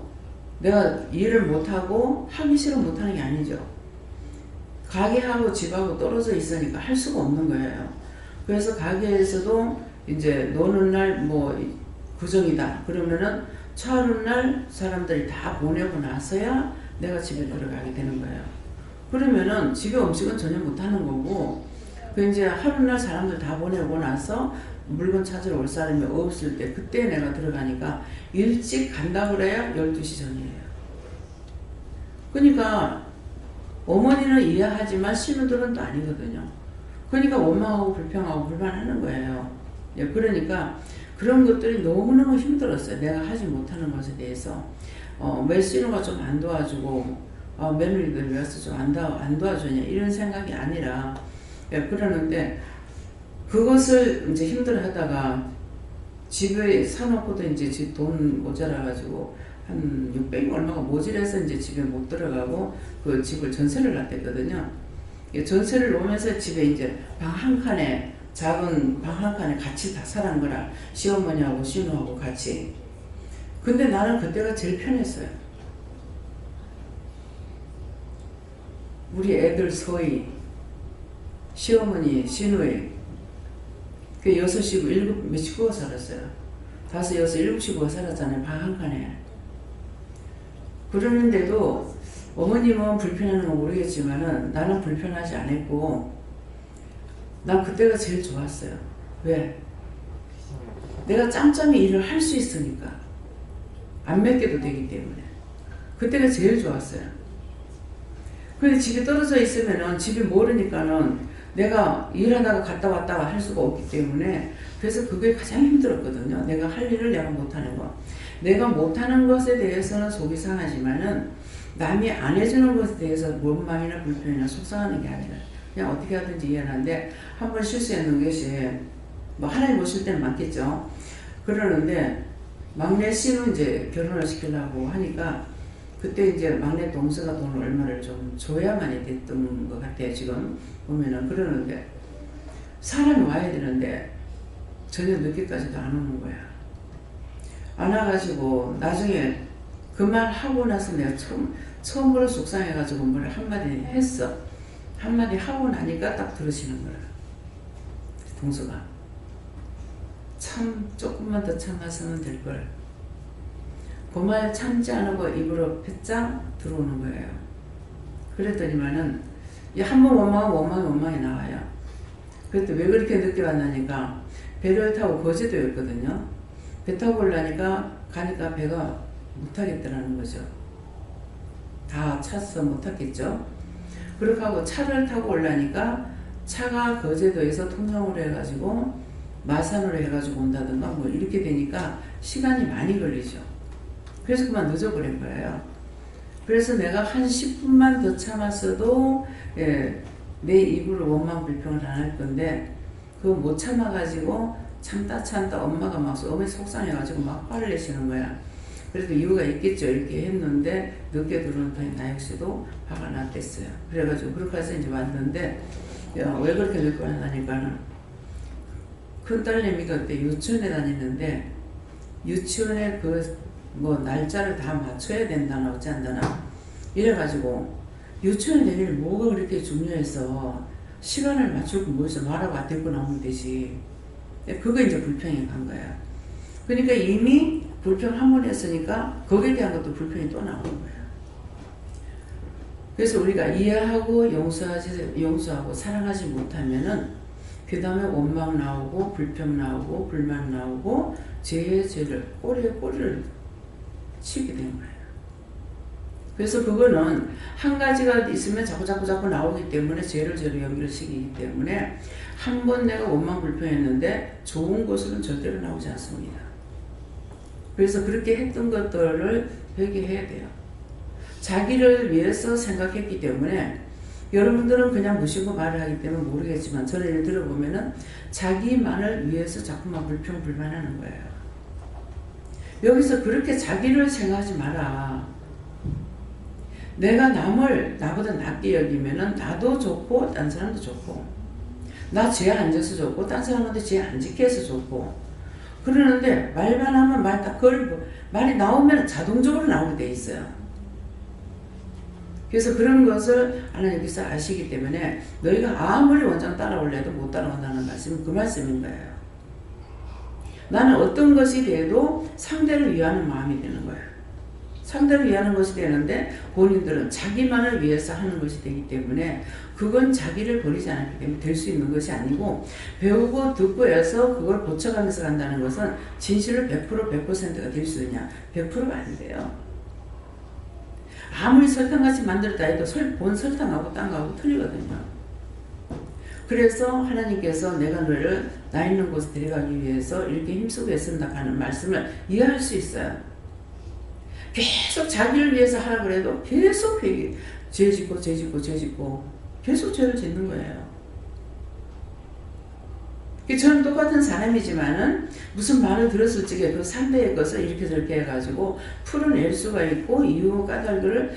내가 일을 못하고 하기 싫어 못하는 게 아니죠. 가게하고 집하고 떨어져 있으니까 할 수가 없는 거예요. 그래서 가게에서도 이제 노는 날 뭐 구정이다 그러면은 차오는 날 사람들이 다 보내고 나서야 내가 집에 들어가게 되는 거예요. 그러면은 집에 음식은 전혀 못하는 거고, 그 이제 하루날 사람들 다 보내고 나서 물건 찾으러 올 사람이 없을 때 그때 내가 들어가니까 일찍 간다 그래야 12시 전이에요. 그러니까 어머니는 이해하지만 신우들은 또 아니거든요. 그러니까 원망하고 불평하고 불만하는 거예요. 그러니까 그런 것들이 너무너무 힘들었어요. 내가 하지 못하는 것에 대해서. 왜 신우가 좀 안 도와주고 며느리들 왜 와서 좀 안 도와주냐 이런 생각이 아니라 그러는데 그것을 이제 힘들어 하다가 집에 사놓고도 이제 돈 모자라가지고 한 600이 얼마가 모자라서 이제 집에 못 들어가고 그 집을 전세를 놨댔거든요. 전세를 놓으면서 집에 이제 방 한 칸에 작은 방 한 칸에 같이 다 살은 거라 시어머니하고 신우하고 같이. 근데 나는 그때가 제일 편했어요. 우리 애들 서희, 시어머니, 신우이 그 6이고 7, 몇이고 살았어요. 5, 6, 7씩고 살았잖아요. 방 한 칸에. 그러는데도 어머님은 불편하는 건 모르겠지만은 나는 불편하지 않았고 난 그때가 제일 좋았어요. 왜? 내가 짬짬이 일을 할 수 있으니까. 안 맡겨도 되기 때문에. 그때가 제일 좋았어요. 근데 집에 떨어져 있으면은 집이 모르니까는 내가 일하다가 갔다 왔다가 할 수가 없기 때문에 그래서 그게 가장 힘들었거든요. 내가 할 일을 내가 못하는 거. 내가 못하는 것에 대해서는 속이 상하지만은 남이 안 해주는 것에 대해서 원망이나 불편이나 속상하는 게 아니라 그냥 어떻게 하든지 이해하는데 한번 실수했는 것이 뭐 하나님 오실 때는 많겠죠. 그러는데 막내 씨는 이제 결혼을 시키려고 하니까 그때 이제 막내 동서가 돈을 얼마를 좀 줘야만이 됐던 것 같아요. 지금 보면은 그러는데 사람이 와야 되는데 저녁 늦게까지도 안 오는 거야. 안 와가지고 나중에 그 말 하고 나서 내가 처음으로 속상해가지고 뭘 한마디 했어. 한마디 하고 나니까 딱 들으시는 거야. 동서가. 참 조금만 더 참아서는 될걸. 그 말 참지 않고 입으로 배짱 들어오는 거예요. 그랬더니만은 한 번 원망이 나와요. 그랬더니 왜 그렇게 늦게 왔나니까 배를 타고 거제도였거든요. 배 타고 올라니까 가니까 배가 못하겠더라는 거죠. 다 차서 못하겠죠. 그렇게 하고 차를 타고 올라니까 차가 거제도에서 통영으로 해가지고 마산으로 해가지고 온다든가 뭐 이렇게 되니까 시간이 많이 걸리죠. 그래서 그만 늦어버린 거예요. 그래서 내가 한 10분만 더 참았어도 내 입으로 원망 불평을 안 할 건데 그거 못 참아가지고 참다 엄마가 막 어머니 속상해가지고 막 화를 내시는 거야. 그래도 이유가 있겠죠. 이렇게 했는데 늦게 들어온 타임 나 역시도 화가 났댔어요. 그래가지고 그렇게 해서 이제 왔는데 왜 그렇게 늦게 왔나니까는 큰 딸내미가 그때 유치원에 다니는데 유치원에 뭐 날짜를 다 맞춰야 된다나 어찌 한다나 이래가지고 유치원에 다니는 뭐가 그렇게 중요해서 시간을 맞추고 뭐해서 말하고 안 데리고 나오면 되지. 그거 이제 불평이 간 거야. 그러니까 이미 불평 한 번 했으니까 거기에 대한 것도 불평이 또 나오는 거야. 그래서 우리가 이해하고 용서하고 사랑하지 못하면은 그 다음에 원망 나오고 불평 나오고 불만 나오고 죄의 죄를 꼬리에 꼬리를 치게 된 거예요. 그래서 그거는 한 가지가 있으면 자꾸 나오기 때문에 죄를 죄로 연결시키기 때문에 한 번 내가 원망 불평했는데 좋은 것으로는 절대로 나오지 않습니다. 그래서 그렇게 했던 것들을 회개해야 돼요. 자기를 위해서 생각했기 때문에 여러분들은 그냥 무시고 말을 하기 때문에 모르겠지만 저는 예를 들어보면은 자기만을 위해서 자꾸만 불평 불만하는 거예요. 여기서 그렇게 자기를 생각하지 마라. 내가 남을 나보다 낫게 여기면은 나도 좋고 딴 사람도 좋고 나 죄 안 져서 좋고 딴 사람한테 죄 안 지게 해서 좋고 그러는데 말만 하면 말 딱 걸고 말이 나오면 자동적으로 나오게 돼 있어요. 그래서 그런 것을 하나님께서 아시기 때문에 너희가 아무리 원장 따라올래도 못 따라온다는 말씀은 그 말씀인 거예요. 나는 어떤 것이 돼도 상대를 위하는 마음이 되는 거예요. 상대를 위하는 것이 되는데 본인들은 자기만을 위해서 하는 것이 되기 때문에 그건 자기를 버리지 않았기 때문에 될 수 있는 것이 아니고 배우고 듣고 해서 그걸 고쳐가면서 간다는 것은 진실을 100%가 될 수 있냐? 100%가 안 돼요. 아무리 설탕같이 만들었다 해도 본 설탕하고 딴 거하고 틀리거든요. 그래서 하나님께서 내가 너를 나 있는 곳에 데려가기 위해서 이렇게 힘쓰고 애쓴다 하는 말씀을 이해할 수 있어요. 계속 자기를 위해서 하라 그래도 계속 죄 짓고 계속 죄를 짓는 거예요. 저는 똑같은 사람이지만은 무슨 말을 들었을 적에 그 상대의 것을 이렇게 저렇게 해가지고 풀어낼 수가 있고 이유 까닭을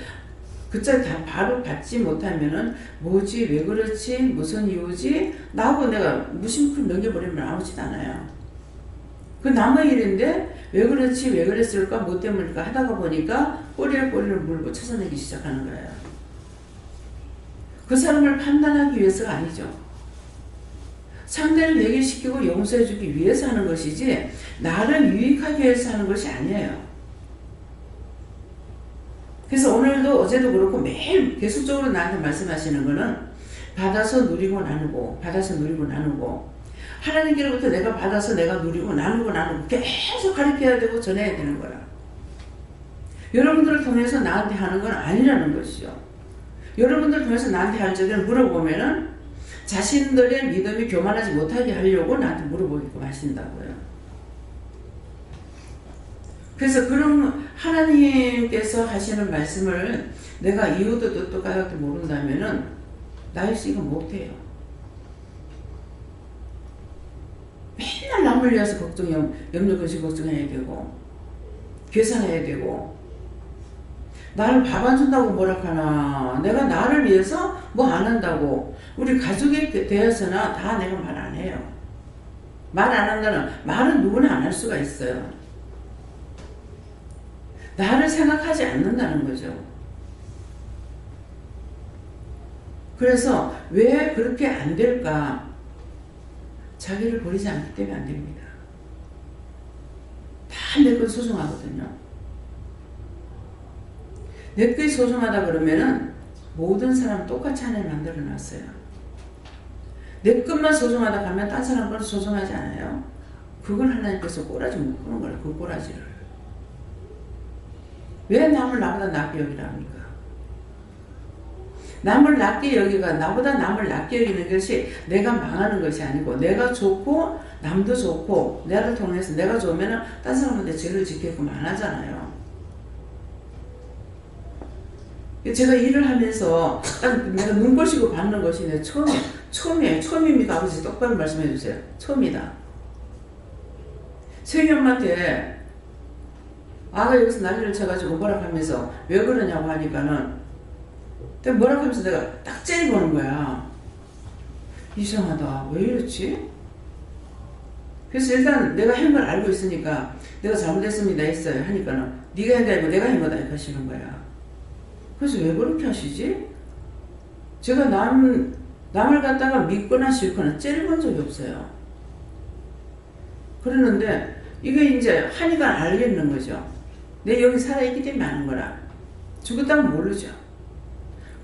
그짤 다 바로 받지 못하면은 뭐지 왜 그렇지 무슨 이유지 나하고 내가 무심코 넘겨버리면 아무지도 않아요. 그 남의 일인데 왜 그렇지 왜 그랬을까 뭐 때문일까 하다가 보니까 꼬리에 꼬리를 물고 찾아내기 시작하는 거예요. 그 사람을 판단하기 위해서가 아니죠. 상대를 해결시키고 용서해주기 위해서 하는 것이지 나를 유익하기 위해서 하는 것이 아니에요. 그래서 오늘도 어제도 그렇고 매일 계속적으로 나한테 말씀하시는 거는 받아서 누리고 나누고 받아서 누리고 나누고 하나님께로부터 내가 받아서 내가 누리고 나누고 계속 가르쳐야 되고 전해야 되는 거야. 여러분들을 통해서 나한테 하는 건 아니라는 것이죠. 여러분들을 통해서 나한테 할 적에는 물어보면은 자신들의 믿음이 교만하지 못하게 하려고 나한테 물어보게끔 하신다고요. 그래서 그런 하나님께서 하시는 말씀을 내가 이유도 뜻도 가격도 모른다면은 나일 수 이거 못해요. 맨날 남을 위해서 염려 근심 걱정해야 되고 계산해야 되고 나를 밥 안 준다고 뭐라 하나 내가 나를 위해서 뭐 안 한다고 우리 가족에 대해서나 다 내가 말 안 해요. 말 안 한다는 말은 누구나 안 할 수가 있어요. 나를 생각하지 않는다는 거죠. 그래서 왜 그렇게 안 될까? 자기를 버리지 않기 때문에 안 됩니다. 다 내 건 소중하거든요. 내 것이 소중하다 그러면은 모든 사람 똑같이 하나님 만들어 놨어요. 내 것만 소중하다 하면 딴 사람 건 소중하지 않아요. 그걸 하나님께서 꼬라지 묶는 거예요. 그 꼬라지를. 왜 남을 나보다 낫게 여기라 합니까? 남을 낫게 여기가 나보다 남을 낫게 여기는 것이 내가 망하는 것이 아니고 내가 좋고 남도 좋고 나를 통해서 내가 좋으면 딴 사람한테 죄를 짓게끔 안 하잖아요. 제가 일을 하면서 내가 눈꼴시고 받는 것이 내 처음이에요. 처음입니까? 아버지 똑바로 말씀해 주세요. 처음이다. 세희 엄마한테 아가 여기서 난리를 쳐가지고 뭐라 하면서 왜 그러냐고 하니까는 뭐라 하면서 내가 딱 째려보는 거야. 이상하다. 왜 이렇지? 그래서 일단 내가 한 걸 알고 있으니까 내가 잘못했습니다 했어요. 하니까는 네가 한 게 아니고 내가 한 거다 이렇게 하시는 거야. 그래서 왜 그렇게 하시지? 제가 남을 갖다가 믿거나 싫거나 째려본 적이 없어요. 그러는데 이게 이제 하니까 알겠는 거죠. 내 여기 살아있기 때문에 아는 거라. 죽었다면 모르죠.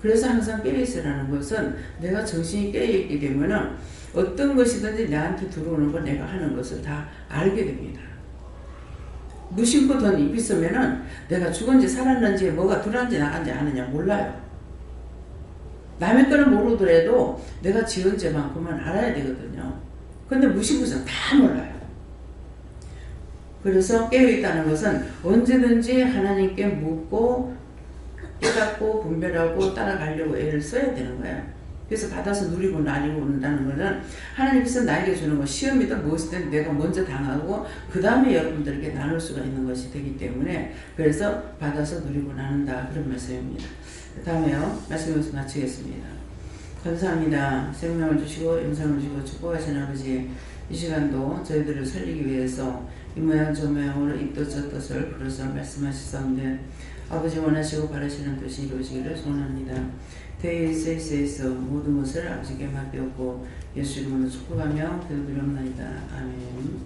그래서 항상 깨어있으라는 것은 내가 정신이 깨어있기 때문에 어떤 것이든지 나한테 들어오는 걸 내가 하는 것을 다 알게 됩니다. 무심코 돈 입 있으면은 내가 죽은지 살았는지 뭐가 들어왔는지 나간지 아느냐 몰라요. 남의 거는 모르더라도 내가 지은 죄만큼은 알아야 되거든요. 근데 무심코는 다 몰라요. 그래서 깨어있다는 것은 언제든지 하나님께 묻고 깨닫고 분별하고 따라가려고 애를 써야 되는 거예요. 그래서 받아서 누리고 나뉘고 온다는 것은 하나님께서 나에게 주는 것 시험이든 무엇이든 내가 먼저 당하고 그 다음에 여러분들에게 나눌 수가 있는 것이 되기 때문에 그래서 받아서 누리고 나눈다 그런 말씀입니다. 그 다음에요. 말씀에서 마치겠습니다. 감사합니다. 생명을 주시고 영상을 주시고 축복하신 아버지 이 시간도 저희들을 살리기 위해서 이 모양 저 모양으로 이 뜻 저 뜻을 풀어서 말씀하셨었는데 아버지 원하시고 바라시는 뜻이 이루어지기를 소원합니다. 대세에서 모든 것을 아버지께 맡겼고 예수 이름으로 축복하며 기도드리옵나이다. 아멘.